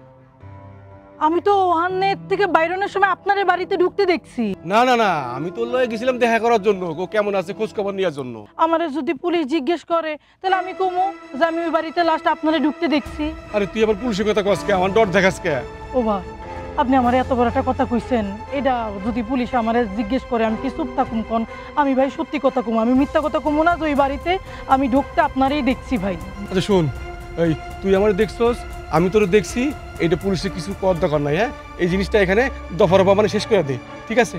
আমি তো ওখানের থেকে বাইরনের সময় আপনার বাড়িতে ঢুকতে দেখছি। না না না, আমি তোর লয়ে গেছিলাম দেখা করার জন্য, ও কেমন আছে খোঁজ খবর নেওয়ার জন্য। আমারে যদি পুলিশ জিজ্ঞেস করে তাহলে আমি কমু যে আমি ওই বাড়িতে লাস্ট আপনারে ঢুকতে দেখছি। আরে তুই আবার পুলিশের কথা কস কে? আমার ডর দেখাস কে? ও ভাই, আপনি আমার এত বড় একটা কথা কইছেন, এটা যদি পুলিশ আমারে জিজ্ঞেস করে আমি কি চুপ থাকুম? কোন আমি ভাই সত্যি কথা কমু, আমি মিথ্যা কথা কমু না যে ওই বাড়িতে আমি ঢুকতে আপনারই দেখছি ভাই। আচ্ছা শোন, এই তুই আমার দেখছস, আমি তোর দেখছি, এটা পুলিশে কিছু কর দরকার নাই। হ্যাঁ, এই জিনিসটা এখানে দফা রফা মানে শেষ করে দে, ঠিক আছে?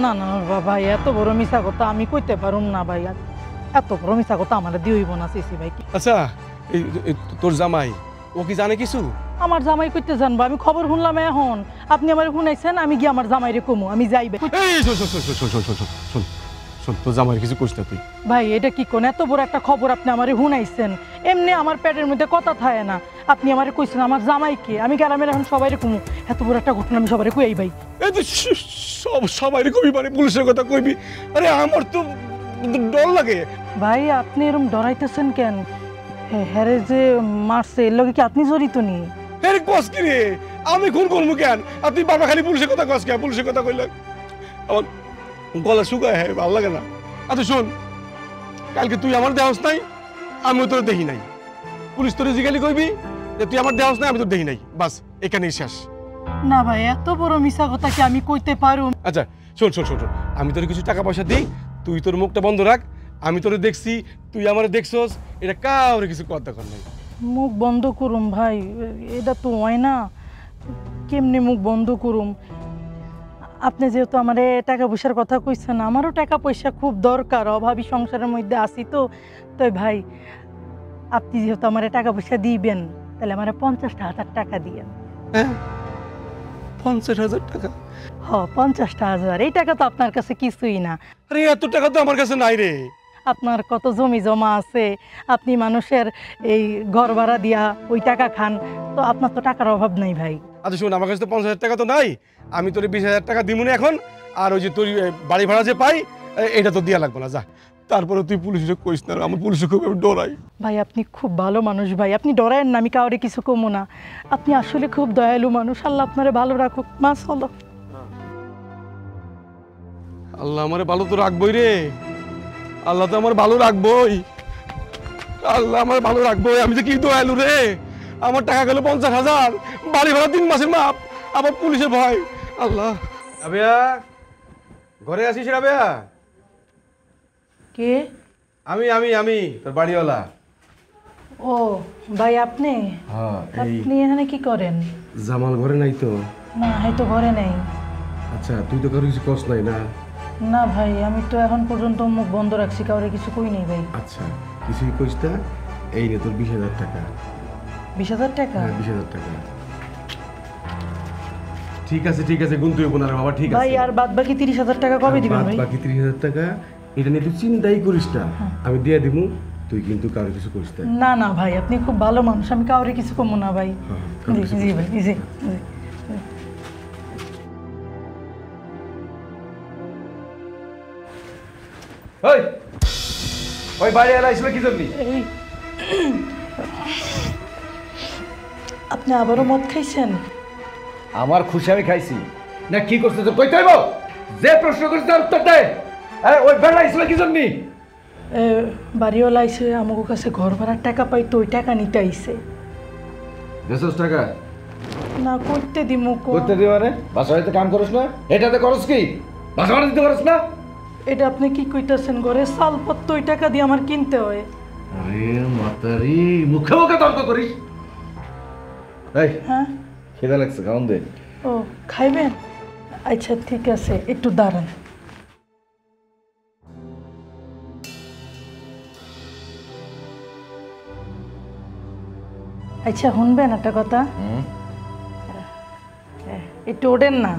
না না ভাই, এত বড় মিছা কথা আমি কইতে পারুম না ভাই, এত বড় মিছা কথা আমার দিয়ে হইব না সিসি ভাই। আচ্ছা এই তোর জামাই ও কি জানে কিছু? আমার জামাই কইতে জানবো? আমি খবর শুনলাম এখন, আপনি আমার শুনাইছেন, আমি গিয়ে আমার জামাইরে কমু, আমি যাইবে। এই শোন শোন শোন শোন শোন শোন শোন শোন, তোর জামাই কিছু কইস না তুই। ভাই এটা কি কোন এত বড় একটা খবর আপনি আমারে শুনাইছেন? এমনি আমার পেটের মধ্যে কথা থাকে না, আপনি আমারে কইছেন আমার জামাইকে, আমি গ্রামের এখন সবাইরে কমু, এত বড় একটা ঘটনা আমি সবাইরে কই ভাই। এই তো সবাই কবি মানে পুলিশের কথা কইবি? আরে আমার তো ডর লাগে ভাই। আপনি এরকম ডরাইতেছেন কেন? হ্যারে যে মারছে এর লগে কি আপনি জড়িত নি? আরে কস কি রে, আমি খুন করবো কেন? আর তুই বাবা খালি পুলিশের কথা কস কেন? পুলিশের কথা কইলে আমার গলা শুকায়, হ্যাঁ ভালো লাগে না। আচ্ছা শোন, কালকে তুই আমার দেহস নাই, আমিও তোর দেখি নাই, পুলিশ তোর জিগালি কইবি যে তুই আমার দেহস নাই, আমি তোর দেখি নাই, বাস এখানেই শেষ। না ভাই, এত বড় মিছা কথা কি আমি কইতে পারুম? আচ্ছা শোন শোন শোন শোন, আমি তোর কিছু টাকা পয়সা দিই, তুই তোর মুখটা বন্ধ রাখ, আমি তোরে দেখছি, তুই আমারে দেখছস, এটা কাউরে কিছু কর দরকার নাই। মুখ বন্ধ করুম ভাই, এটা তো হয় না, কেমনি মুখ বন্ধ করুম? আপনি যেহেতু আমার টাকা পয়সার কথা কইছেন, আমারও টাকা পয়সা খুব দরকার, অভাবী সংসারের মধ্যে আছি তো। তাই ভাই, আপনি যেহেতু আমার টাকা পয়সা দিবেন, তাহলে আমার 50,000 টাকা দিয়েন। 50,000 টাকা? হ, 50,000। এই টাকা তো আপনার কাছে কিছুই না। আরে এত টাকা তো আমার কাছে নাই রে। আপনার কত জমি জমা আছে, আপনি মানুষের এই ঘর ভাড়া দিয়া ওই টাকা খান, তো আপনার তো টাকার অভাব নাই ভাই। আচ্ছা শোন, আমার কাছে তো 50,000 টাকা তো নাই, আমি তোর 20,000 টাকা দিমুনি এখন, আর ওই যে তোর বাড়ি ভাড়া যে পাই এটা তো দিয়া লাগবে না, যা। তারপরে তুই পুলিশে কইস না, আমার পুলিশে খুব ডরাই। ভাই আপনি খুব ভালো মানুষ ভাই, আপনি ডরায়েন না, আমি কাউরে কিছু কমো না, আপনি আসলে খুব দয়ালু মানুষ, আল্লাহ আপনারে ভালো রাখুক। মা চলো। আল্লাহ আমারে ভালো তো রাখবই রে, আল্লাহ তো আমার ভালো রাখবই, আল্লাহ আমার ভালো রাখবই। আমি যে কি দয়ালু রে, আমার টাকা গেল 50,000, বাড়ি ভাড়া 3 মাসের মাপ, আবার পুলিশের ভয়। আল্লাহ। রাবেয়া, ঘরে আসিস রাবেয়া? কে? আমি তোর বাড়িওয়ালা। ও ভাই, আপনি হ্যাঁ, আপনি এখানে কি করেন? জামাল ঘরে নাই তো? না, হয়তো ঘরে নেই। আচ্ছা, তুই তো কারো কিছু কস নাই না? না ভাই, আমি তো এখন পর্যন্ত মুখ বন্ধ রাখছি, কাউরে কিছু কই নেই ভাই। আচ্ছা, কিছুই কইস না, এই নে তোর 20,000 টাকা। 20,000 টাকা? হ্যাঁ, 20,000 টাকা। ঠিক আছে, গুনতে হইব না রে বাবা, ঠিক আছে ভাই। আর বাদ বাকি 30,000 টাকা কবে দিবেন ভাই? বাকি 30,000 টাকা এটা নিয়ে তুই চিন্তাই করিস না, আমি দিয়ে দিব, তুই কিন্তু কারো কিছু করিস না। না না ভাই, আপনি খুব ভালো মানুষ, আমি কাউরে কিছু কমো না ভাই। কারো জি কিছু জি ভাই, জি জি। ওই বাইরে এলা আসলে কি জন্য? এই, আপনি আবারও মদ খাইছেন? আমার খুশি আমি খাইছি না, কি করছে তো কইতে হইব? যে প্রশ্ন করিস তার উত্তর দে। আরে ওই বেড়া আসলে কি জন্য? বাড়িওয়ালা আইসে আমাকে কাছে ঘর ভাড়ার টাকা পাই, তো ওই টাকা নিতে আইসে। 200 টাকা না করতে দিমু করতে দিও? মানে বাসা হইতে কাম করিস না, এটাতে খরচ কি? বাসা ভাড়া দিতে পারিস না? এটা আপনি কি কইতাছেন? ঘরে চালপত্র ওই টাকা দিয়ে আমার কিনতে হয়। আরে মাতারি, মুখে মুখে তর্ক করিস? এই হ্যাঁ, খিদা লাগছে, খাওন দে। ও খাইবেন? আচ্ছা ঠিক আছে, একটু দাঁড়ান। আচ্ছা শুনবেন একটা কথা? একটু ওঠেন না।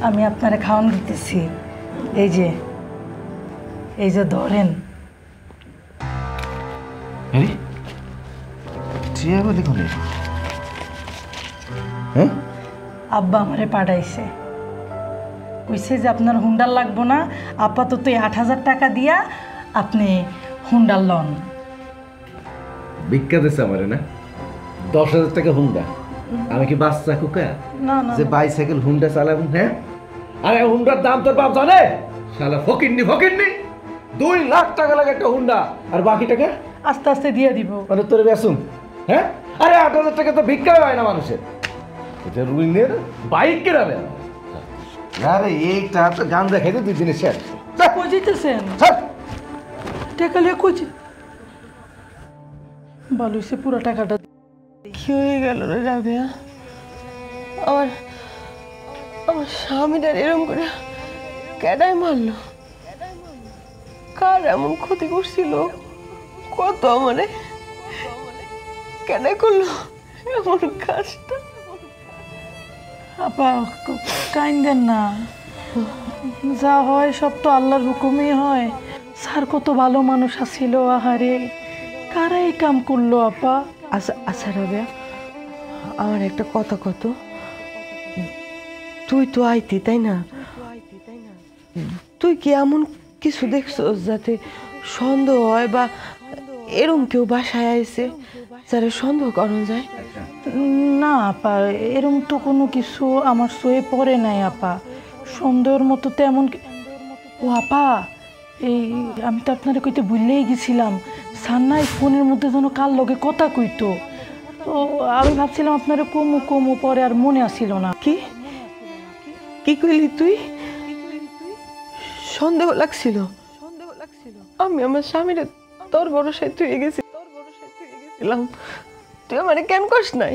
আমি আপনারে খাওয়ান দিতেছি, এই যে ধরেন। আব্বা আমারে পাঠাইছে, কইছে যে আপনার হুন্ডার লাগবো না, আপাতত 8,000 টাকা দিয়া আপনি হুন্ডার লন। ভিক্ষা দিছে আমারে না? 10,000 টাকা হুন্ডা। আমি কি বাচ্চা কুকা না না যে বাইসাইকেল হুন্ডা চালাবো? হ্যাঁ, আরে হুন্ডার দাম তোর বাপ জানে? শালা ফকিরনি 2 লাখ টাকা লাগে একটা হুন্ডা, আর বাকি টাকা আস্তে আস্তে দিয়ে দিব। মানে তোর বেসুম। হ্যাঁ, আরে 8,000 টাকা তো ভিক্ষাই হয় না মানুষের। এটা রুইনের বাইক কেনাবে। আরে এইটা তো গাঞ্জা খেতে 2 দিনে শেষ। কই যেতেছেন? ছাড়। টাকা লিয়ে কই ভালো হয়েছে পুরো টাকাটা। কি হয়ে গেল রে রাবেয়া? আমার আমার স্বামীটার এরকম করে কেডাই মারলো? কার এমন ক্ষতি করছিল? কত আমারে কেডাই করলো এমন কাজটা? আপা কাইন্দেন না, যা হয় সব তো আল্লাহর হুকুমই হয়। স্যার কত ভালো মানুষ আছিল, আহারে কারা এই কাম করলো আপা? আচ্ছা আচ্ছা রাবেয়া, আমার একটা কথা কত, তুই তো আইতি তাই না? তুই কি এমন কিছু দেখছো যাতে সন্দেহ হয়, বা এরম কেউ বাসায় আইছে যারা সন্দেহ করা যায়? না আপা, এরম তো কোনো কিছু আমার সয়ে পড়ে নাই আপা। সন্দেহের মতো তেমন ও আপা, এই আমি তো আপনারা কইতে ভুললেই গেছিলাম, সান্নাই ফোনের মধ্যে যেন কার লগে কথা কইতো, তো আমি ভাবছিলাম আপনারা কমু কমু, পরে আর মনে আসছিল না। কি কি কইলি তুই? সন্দেহ লাগছিল? আমি আমার স্বামীর তোর ভরসায় তুই গেছিলাম, তুই আমার কেন কস নাই?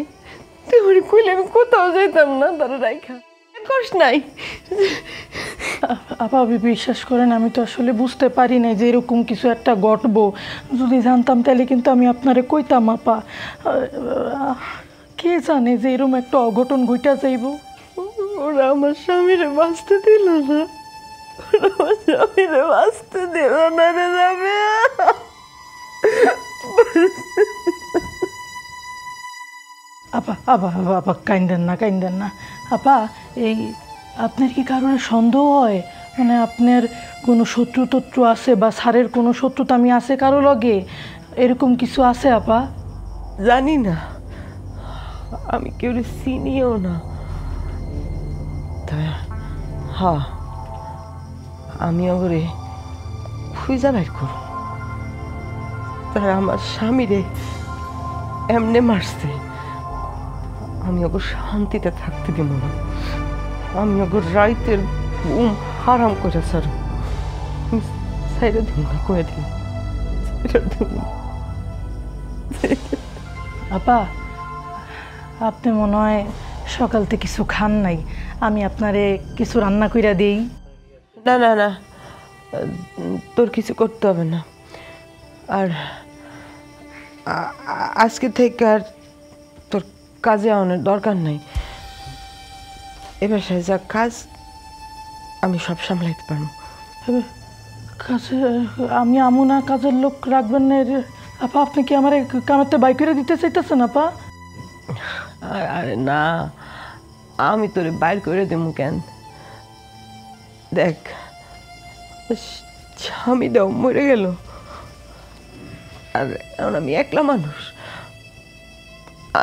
তুই আমার কইলে আমি কোথাও যাইতাম না, তার রাইখা কস নাই? আপা বিশ্বাস করেন, আমি তো আসলে বুঝতে পারি নাই যে এরকম কিছু একটা ঘটবো। যদি জানতাম তাহলে কিন্তু আমি আপনারে কইতাম আপা। কে জানে যে এরকম একটা অঘটন ঘইটা যাইব। ওরা আমার স্বামীরে বাঁচতে দিল না, ওরা আমার স্বামীরে বাঁচতে দিল না রে যাবে। আপা আপা আপা আপা কাইন্দেন না আপা। এই আপনার কি কারোর সন্দেহ হয়? মানে আপনার কোনো শত্রু আছে, বা স্যারের কোনো শত্রুতা আমি আছে কারো লগে, এরকম কিছু আছে আপা? জানি না, আমি কেউ চিনিও না। তবে হ্যাঁ, আমি ওরে খুঁজা বাইর করব। তারা আমার স্বামীরে এমনে মারছে, আমি ওকে শান্তিতে থাকতে দিব না। আমি ওকে রাইতের ঘুম হারাম করে ছাড়ো, সাইডে দিব না, কয়ে দিন আপা, আপনি মনে হয় সকাল থেকে কিছু খান নাই, আমি আপনারে কিছু রান্না কইরা দেই। না না না, তোর কিছু করতে হবে না। আর আজকে থেকে আর তোর কাজে আনার দরকার নাই। এবার যা কাজ আমি সব সামলাইতে পারবো। কাজে আমি আমু না, কাজের লোক রাখবেন না আপা? আপনি কি আমার কামাতে বাই করে দিতে চাইতেছেন আপা? আরে না, আমি তোরে বাইর করে দেবো কেন? দেখ, স্বামীটাও মরে গেল, আর এখন আমি একলা মানুষ।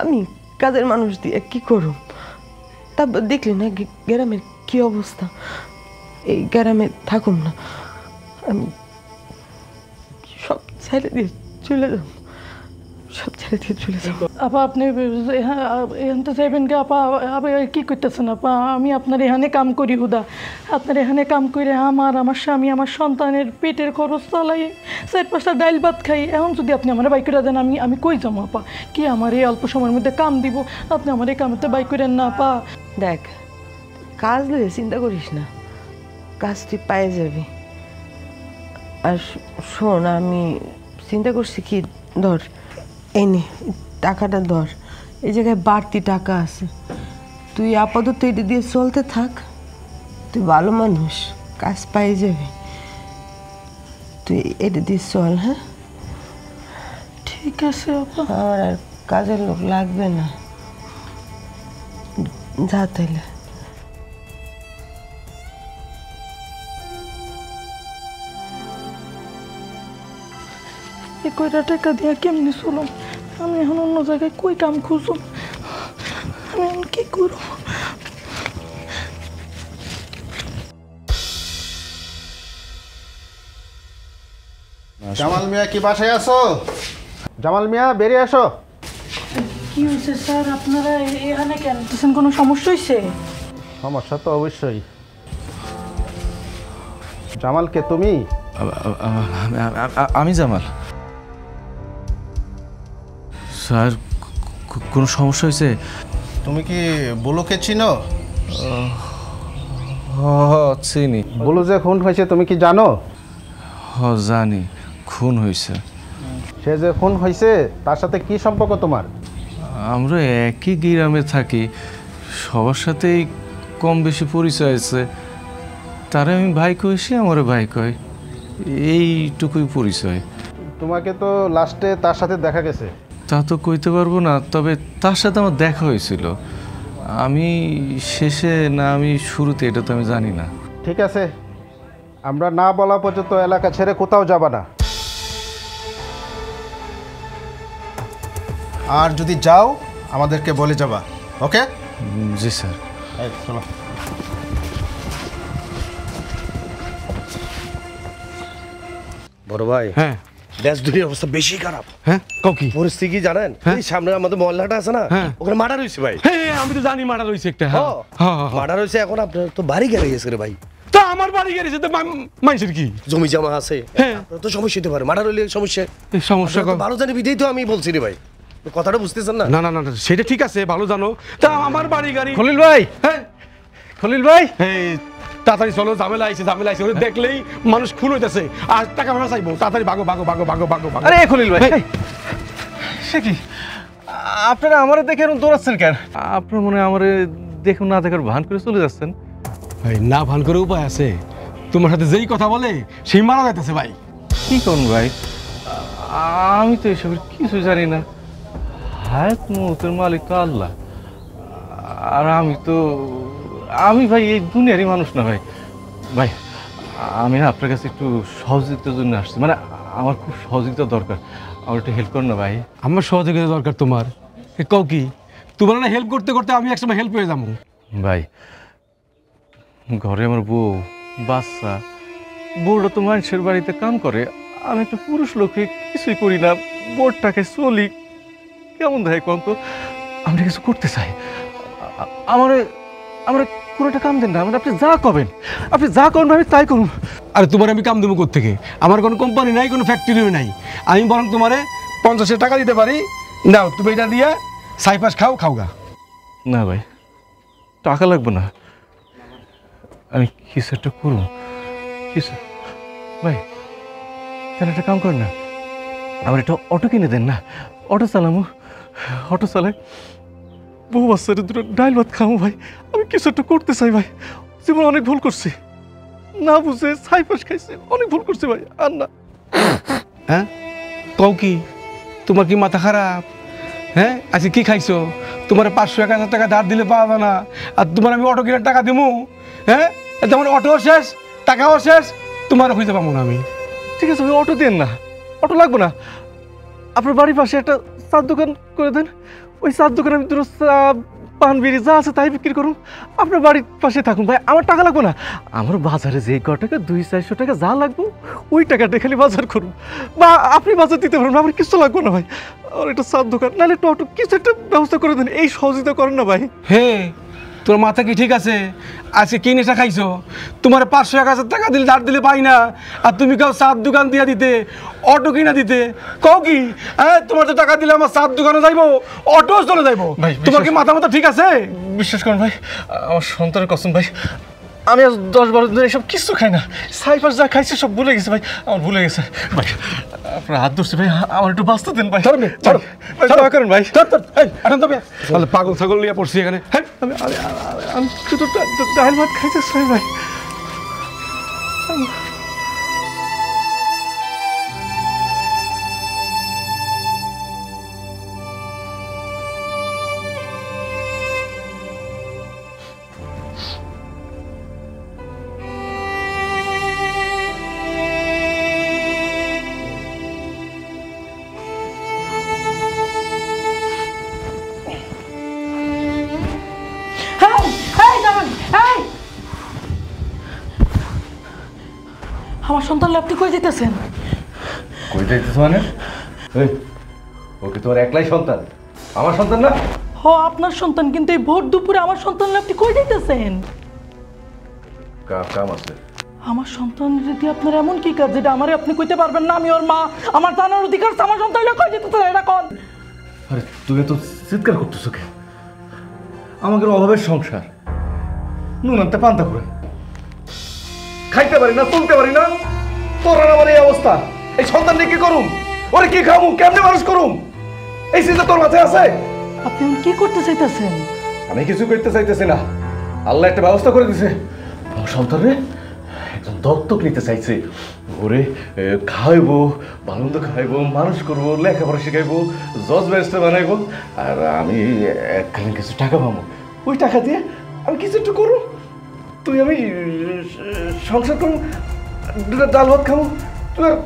আমি কাজের মানুষ দিয়ে কি করব? তারপর দেখলি না গ্রামের কি অবস্থা, এই গ্রামে থাকুম না, আমি সব ছেড়ে দিয়ে চলে যাব, সব ছেড়ে দিয়ে চলে যাব। আপা আপনি এখানতে যাইবেন কে আপা? আপনি কি করতেছেন আপা? আমি আপনার এখানে কাম করি হুদা, আপনার এখানে কাম করে আমার স্বামী আমার সন্তানের পেটের খরচ চালাই, 4-5টা ডাইল ভাত খাই। এখন যদি আপনি আমার বাইক করে দেন, আমি কই যাবো আপা? কি আমার এই অল্প সময়ের মধ্যে কাম দিব? আপনি আমার এই কামেতে বাইক করেন না আপা। দেখ, কাজ লইয়ে চিন্তা করিস না, কাজ তুই পায়ে যাবি। আর শোন, আমি চিন্তা করছি কি, ধর এই নে টাকাটা, ধর এই জায়গায় বাড়তি টাকা আছে, তুই আপাতত এটা দিয়ে চলতে থাক। তুই ভালো মানুষ, কাজ পায়ে যাবি, তুই এটা দিয়ে চল। হ্যাঁ ঠিক আছে আপা। আমার আর কাজের লোক লাগবে না, যা তাইলে। এই কয়টা টাকা দিয়ে কেমনি চলুন? আমি এখন অন্য জায়গায় কই কাম খুঁজুম, আমি এখন কি করব? জামাল মিয়া কি বাসায় আছো? জামাল মিয়া বেরিয়ে আসো। কি হয়েছে স্যার, আপনারা এখানে কেন? কোনো সমস্যা হয়েছে? সমস্যা তো অবশ্যই। জামালকে তুমি? আমি জামাল স্যার। কোনো সমস্যা হয়েছে? তুমি কি বুলুকে চিনো? চিনি। বুলু যে খুন হয়েছে তুমি কি জানো? জানি, খুন হয়েছে। সে যে খুন হয়েছে তার সাথে কি সম্পর্ক তোমার? আমরা একই গ্রামে থাকি, সবার সাথেই কম বেশি পরিচয় আছে। তারা আমি ভাই কইছি, আমার ভাই কয়, এইটুকুই পরিচয়। তোমাকে তো লাস্টে তার সাথে দেখা গেছে। তা তো কইতে পারবো না, তবে তার সাথে আমার দেখা হয়েছিল। আমি শেষে না আমি শুরুতে, এটা তো আমি জানি না। ঠিক আছে, আমরা না বলা পর্যন্ত এলাকা ছেড়ে কোথাও যাবা না। আর যদি যাও আমাদেরকে বলে যাবা, ওকে? জি স্যার। চলো। বড় ভাই, হ্যাঁ দেশ দুনিয়ার অবস্থা বেশি খারাপ। হ্যাঁ কি পরিস্থিতি কি জানেন? এই সামনে আমাদের মহল্লাটা আছে না, ওখানে মার্ডার হয়েছে ভাই। হ্যাঁ আমি তো জানি মার্ডার হয়েছে একটা। মার্ডার হয়েছে, এখন আপনার তো বাড়ি গেলে গেছে রে ভাই। তা আমার বাড়ি গেছে তো মানুষের কি জমি জমা আছে, হ্যাঁ তো সমস্যা হতে পারে। মার্ডার হলে সমস্যা, সমস্যা ভালো জানি বিদেই তো আমি বলছি রে ভাই, কথাটা বুঝতেছেন না? না না না সেটা ঠিক আছে, ভালো জানো। তা আমার বাড়ি গাড়ি। খলিল ভাই, হ্যাঁ খলিল ভাই, এই তাড়াতাড়ি চলো, ঝামেলা আইছে, ঝামেলা আইছে। ওরে দেখলেই মানুষ খুন হইতেছে, আর টাকা পয়সা চাইবো। তাড়াতাড়ি ভাগো ভাগো ভাগো ভাগো ভাগো ভাগো। আরে খলিল ভাই, সে কি আপনারা আমারে দেখে এরকম দৌড়াচ্ছেন কেন? আপনার মনে হয় আমারে দেখুন না দেখার ভান করে চলে যাচ্ছেন। ভাই না ভান করে উপায় আছে, তোমার সাথে যেই কথা বলে সেই মারা যাইতেছে ভাই। কি করুন ভাই, আমি তো এসবের কিছু জানি না। হায়াত মৌতের মালিক তো আল্লাহ, আর আমি ভাই এই দুনিয়ারই মানুষ না ভাই। ভাই আমি না আপনার কাছে একটু সহযোগিতার জন্য আসছি, মানে আমার খুব সহযোগিতা দরকার, আমার একটু হেল্প করুন না ভাই। আমার সহযোগিতা দরকার তোমার? কও কি, তোমার না হেল্প করতে করতে আমি একসময় হেল্প হয়ে যাবো। ভাই ঘরে আমার বউ বাচ্চা, বউটা তো মানুষের বাড়িতে কাম করে, আমি একটা পুরুষ লোকে কিছুই করি না, বোর্ডটাকে চলি, কেমন দেয় কম তো। আমরা কিছু করতে চাই, আমরা কোনো একটা কাম দেন না, মানে আপনি যা করবেন, আপনি যা করবেন আমি তাই করুন। আরে তোমার আমি কাম দেবো কোত্থেকে? আমার কোনো কোম্পানি নাই, কোনো ফ্যাক্টরিও নাই। আমি বরং তোমারে 50,000 টাকা দিতে পারি, নাও তুমি এটা দিয়ে সাইপাস খাওগা। না ভাই, টাকা লাগবে না, আমি কিছু একটা করুন কিছু। ভাই তাহলে একটা কাম করেন না, আমার একটা অটো কিনে দেন না, অটো চালামো, অটো চালাই বউ বাচ্চারে দুটো ডাইল ভাত খামো। ভাই আমি কিছু একটা করতে চাই ভাই, জীবন অনেক ভুল করছি, না বুঝে সাইপাস খাইছে, অনেক ভুল করছি ভাই, আর না। হ্যাঁ কও কি, তোমার কি মাথা খারাপ? হ্যাঁ আজকে কি খাইছো? তোমার 500-1000 টাকা ধার দিলে পাওয়া না, আর তোমার আমি অটো কেনার টাকা দেবো? হ্যাঁ তোমার অটোও শেষ, টাকাও শেষ, তোমার হইতে পাবো না আমি। ঠিক আছে ভাই, অটো দেন না, অটো লাগবে না, আপনার বাড়ির পাশে একটা চার দোকান করে দেন, ওই চার দোকানে আমি দুটো চা পান বিড়ি যা আছে তাই বিক্রি করুন, আপনার বাড়ির পাশে থাকুন ভাই, আমার টাকা লাগবে না, আমার বাজারে যে ক টাকা 200-400 টাকা যা লাগবে ওই টাকাটা খালি বাজার করুন, বা আপনি বাজার দিতে পারবেন, আমার কিছু লাগবে না ভাই, আর একটা চার দোকান নাহলে একটা অটো কিছু একটা ব্যবস্থা করে দেন, এই সহযোগিতা করেন না ভাই। হে তোর মাথা কি ঠিক আছে? আজকে কি নেশা খাইছো? তোমার 500-1000 টাকা দিলে ধার দিলে পাই না, আর তুমি কাউ চার দোকান দিয়ে দিতে, অটো কিনা দিতে, কও কি? হ্যাঁ তোমার তো টাকা দিলে আমার চার দোকানে যাইবো, অটো চলে যাইবো। ভাই, তোমার কি মাথা মাথা ঠিক আছে? বিশ্বাস করুন ভাই, আমার সন্তানের কসম ভাই, আমি আজ 10-12 দিন এসব কিছু খাই না, সাইফার যা খাইছি সব ভুলে গেছে ভাই, আমার ভুলে গেছে ভাই, আপনার হাত ধরছি ভাই, আমার একটু বাঁচতে দেন ভাই, দয়া করেন ভাই। তাহলে পাগল ছাগল নিয়ে পড়ছি এখানে। হ্যাঁ আমি শুধু ডাল ভাত খাইতে চাই ভাই। আমার সন্তানলে আপনি কই যেতেছেন? কই যাইতেছ মানে? এই, ওকে তোমার একলাই সন্তান, আমার সন্তান না? হ আপনার সন্তান, কিন্তু এই ভোর দুপুরে আমার সন্তানলে আপনি কই যেতেছেন? কাম আছে। আমার সন্তান যদি আপনার এমন কি কাজ যেটা আমারে আপনি কইতে পারবেন না? আমি ওর মা, আমার জানার অধিকার আছে। আমার সন্তানলে কই যেতেছেন এটা কোন? আরে তুমি তো চিৎকার করতেছো কেন? আমাদের অভাবের সংসার, নুন আনতে পান্তা করে খাইতে পারি না, চলতে পারি না। তোর আর আমার এই অবস্থা, এই সন্তান নিয়ে কি করুম? ওরে কি খামু? কেমনে মানুষ করুম? এই চিন্তা তোর মাথায় আছে? আপনি এখন কি করতে চাইতেছেন? আমি কিছু করতে চাইতেছি না, আল্লাহ একটা ব্যবস্থা করে দিছে। আমার সন্তানরে একজন দত্তক নিতে চাইছে। ওরে খাওয়াইবো, ভালো মন্দ খাওয়াইবো, মানুষ করবো, লেখাপড়া শিখাইবো, জজ ব্যারিস্টার বানাইবো, আর আমি এককালীন কিছু টাকা পাবো। ওই টাকা দিয়ে আমি কিছু একটু করবো, তুই আমি সংসার করবো, ডাল ভাত খাবো। তুই আর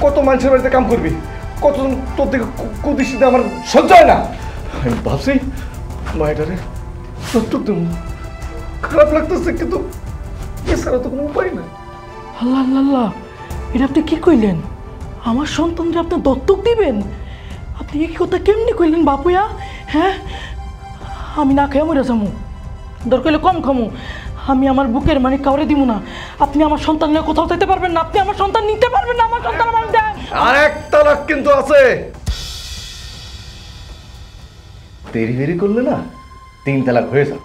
কত মানুষের বাড়িতে কাম করবি, কতজন তোর দিকে কুদৃষ্টিতে আমার সহ্য হয় না। আমি ভাবছি মায়েটারে দত্তক দেবো, খারাপ লাগতেছে, কিন্তু এছাড়া তো কোনো উপায় নাই। আল্লাহ আল্লাহ আল্লাহ, এটা আপনি কি কইলেন? আমার সন্তানকে আপনি দত্তক দিবেন? আপনি এই কথা কেমনি কইলেন বাপুয়া? হ্যাঁ, আমি না খেয়ে মরে যাবো, দরকার হলে কম খামু, আমি আমার বুকের মানে কাউরে দিব না। আপনি আমার সন্তান নিয়ে কোথাও যেতে পারবেন না, আপনি আমার সন্তান নিতে পারবেন না। আমার সন্তান আমার দেন। আর এক তালাক কিন্তু আছে, দেরি দেরি করলে না 3 তালাক হয়ে যাবে।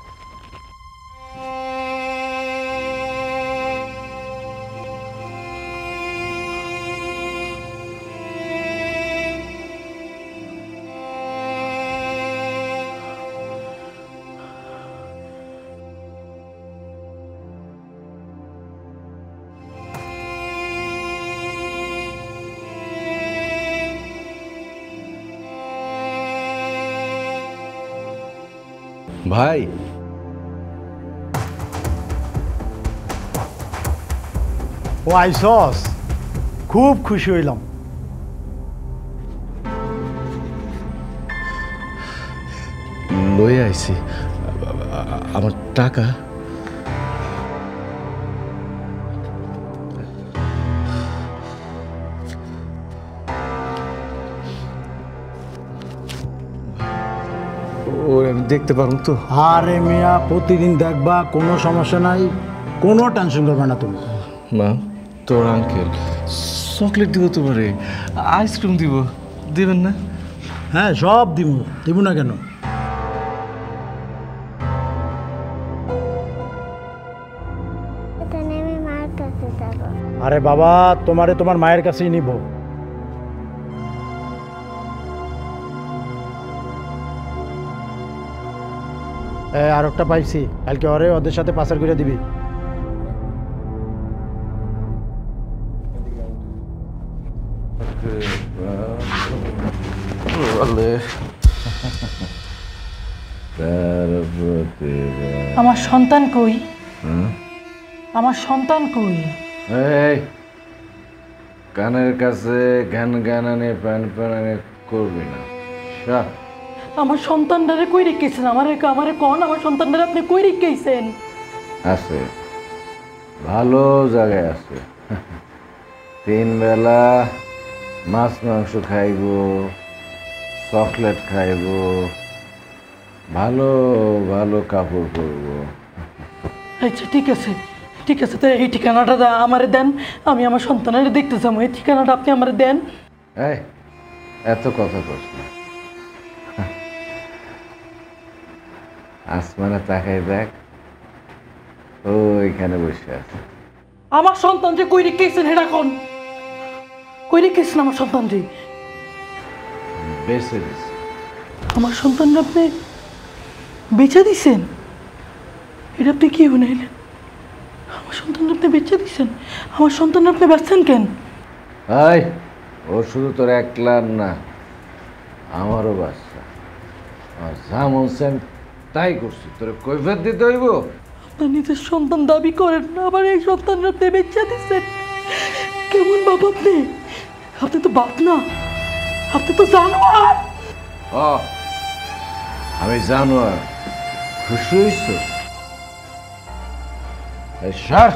ভাই, ও আইসস, খুব খুশি হইলাম। লয়ে আইছি আমার টাকা। ও আমি দেখতে পারবো তো? আরে মিয়া, প্রতিদিন দেখবা, কোনো সমস্যা নাই, কোনো টেনশন করবে না তুমি। মা, তোর আঙ্কেল চকলেট দিব তোমারে, আইসক্রিম দিব, দেবেন না? হ্যাঁ, সব দিব, দিব না কেন? আরে বাবা, তোমারে তোমার মায়ের কাছেই নিব। আর একটা পাইছি, কালকে ওদের সাথে পাচার করে দিবি। আমার সন্তান কই? আমার সন্তান কই? এই কানের কাছে গান গানানে প্যান প্যানানে করবি না। আমার সন্তানটারে কই রেখেছেন? আমারে কোন, আমার সন্তানটারে আপনি কই রেখেছেন? আছে, ভালো জায়গায় আছে। 3 বেলা মাছ মাংস খাইব, চকলেট খাইব, ভালো ভালো কাপড় পরব। আচ্ছা ঠিক আছে, ঠিক আছে, তো এই ঠিকানাটা আমারে দেন, আমি আমার সন্তানের দেখতে যাবো। এই ঠিকানাটা আপনি আমারে দেন। এই এত কথা কস না, আসমানে তাকাই দেখ, ওইখানে বসে আছে। আমার সন্তান যে কই রেখেছেন এটা কোন? কই রেখেছেন আমার সন্তান যে? বেঁচে দিছে। আমার সন্তান আপনি বেচে দিছেন? এটা আপনি কি বানাইলেন? আমার সন্তান আপনি বেচে দিছেন? আমার সন্তান আপনি বেচছেন কেন? এই ও শুধু তোর একলার না, আমারও বাচ্চা। আর যা মন চায় আমি তাই করছি, তোর কৈফিয়ত দিতে হইব। আপনার নিজের সন্তান দাবি করেন না, আবার এই সন্তান আপনি বেচে দিচ্ছেন। কেমন বাপ আপনি? আপনি তো বাপ না, আপনি তো জানোয়ার। আমি জানোয়ার? খুশি হইছ? এই সর,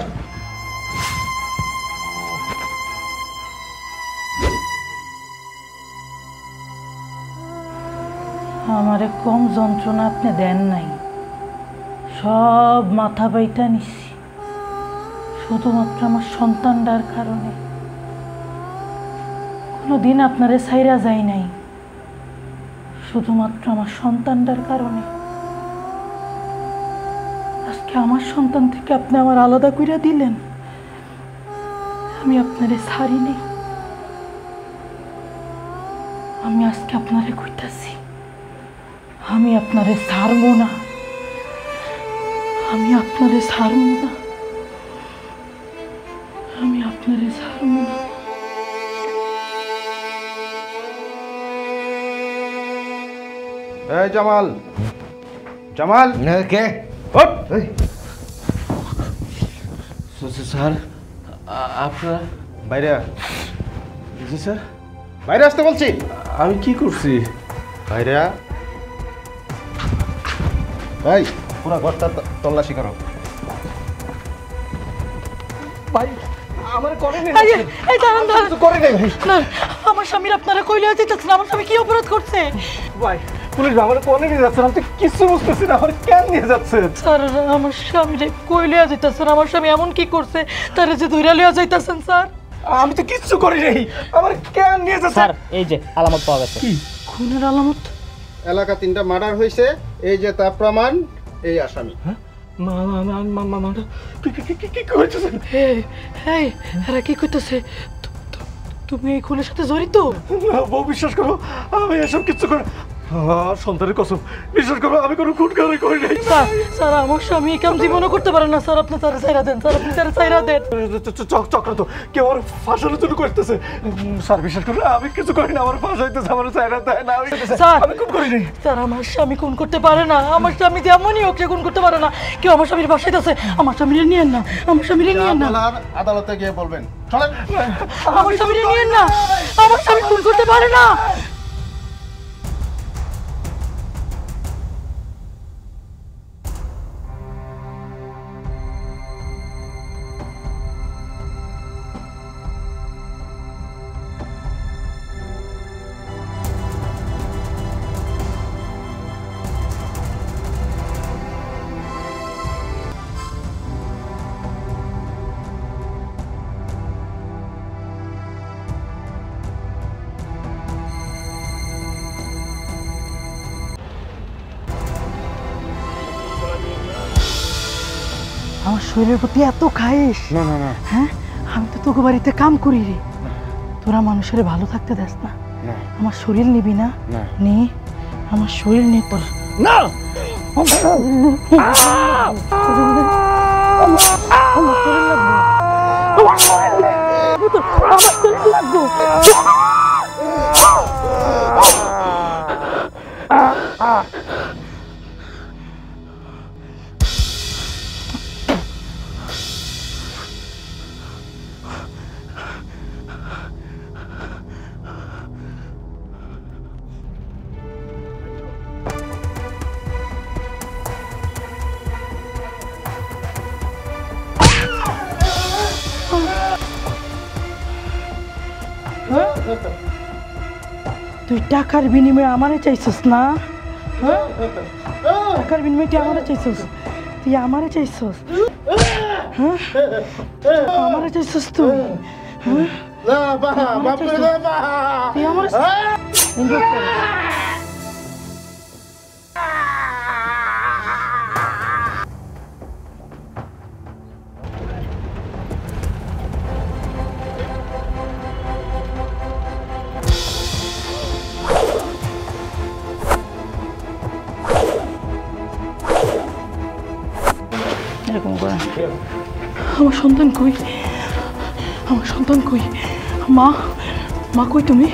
আমারে কম যন্ত্রণা আপনি দেন নাই, সব মাথা বাইটা নিছি শুধুমাত্র আমার সন্তানটার কারণে। কোনোদিন আপনারে ছাইরা যাই নাই শুধুমাত্র আমার সন্তানটার কারণে। আজকে আমার সন্তান থেকে আপনি আমার আলাদা কইরা দিলেন, আমি আপনারে ছাড়ি নেই। আমি আজকে আপনারে কইতাছি, আমি আপনারে ছাড়বো না, আমি আপনারে ছাড়বো না, আমি আপনারে ছাড়বো না। এই জামাল, জামাল কে? ওঠ! স্যার আপনারা বাইরে আয়। জি স্যার। বাইরে আসতে বলছি। আমি কি করছি? বাইরে আয়। এই পুরো ঘরটা তল্লাশি করো। ভাই আমার করে নেই, এই দাঁড়ান দাঁড়ান, করে নেই ভাই। না, আমার স্বামীর আপনারা কইলে দিতেছেন, আমার স্বামী কি অপরাধ করছে? ভাই পুলিশ আমার কোনে নিয়ে যাচ্ছে, আমি তো কিছু বুঝতেছি না, আমার কেন নিয়ে যাচ্ছে? স্যার আমার স্বামীরে কই লিয়া যাইতেছেন? আমার স্বামী এমন কি করছে তারে যে ধইরা লিয়া যাইতেছেন? স্যার আমি তো কিচ্ছু করি নাই, আমার কেন নিয়ে যাচ্ছে? স্যার এই যে আলামত পাওয়া গেছে। কি খুনের আলামত? এলাকা 3টা মার্ডার হয়েছে, এই যে তার প্রমাণ, এই আসামি। কি কইতেছে? এই এই এরা কি কইতেছে? তুমি এই খুনের সাথে জড়িত? না বউ, বিশ্বাস করো আমি এসব কিচ্ছু করে সন্তানের কসম, বিশ্বাস করো আমি কোনো খুন করি নাই। স্যার স্যার আমার স্বামী এই কাম জীবনও করতে পারে না স্যার, আপনি তারে ছাইরা দেন স্যার, আপনি তারে ছাইরা দেন। চক্রান্ত কেউ আমার ফাঁসানোর জন্য করতেছে। স্যার বিশ্বাস করো আমি কিছু করি না, আমার ফাঁসাইতেছে, আমার চাইরা দেয় না, স্যার আমি খুন করি নাই। স্যার আমার স্বামী খুন করতে পারে না, আমার স্বামী যেমনই হোক সে খুন করতে পারে না। কেউ আমার স্বামীর বাসাইতেছে, আমার স্বামীরে নিয়েন না, আমার স্বামীরে নিয়েন না, আদালতে গিয়ে বলবেন। চলেন। আমার স্বামীরে নিয়েন না, আমার স্বামী খুন করতে পারে না। আমার শরীরের প্রতি এত খাইস? না না না, হ্যাঁ, আমি তো তোকে বাড়িতে কাম করি রে, তোরা মানুষের ভালো থাকতে দেস না। আমার শরীর নিবি না? নে, আমার শরীর নে তোর। না তুই টাকার বিনিময়ে আমারে চাইছিস না? হ্যাঁ, টাকার বিনিময়ে তুই আমারে চাইছিস, তুই আমারে চাইছিস, হ্যাঁ আমারে চাইছিস তুই, হ্যাঁ তুই আমার এরকম করে। আমার সন্তান কই? আমার সন্তান কই? মা, মা কই তুমি?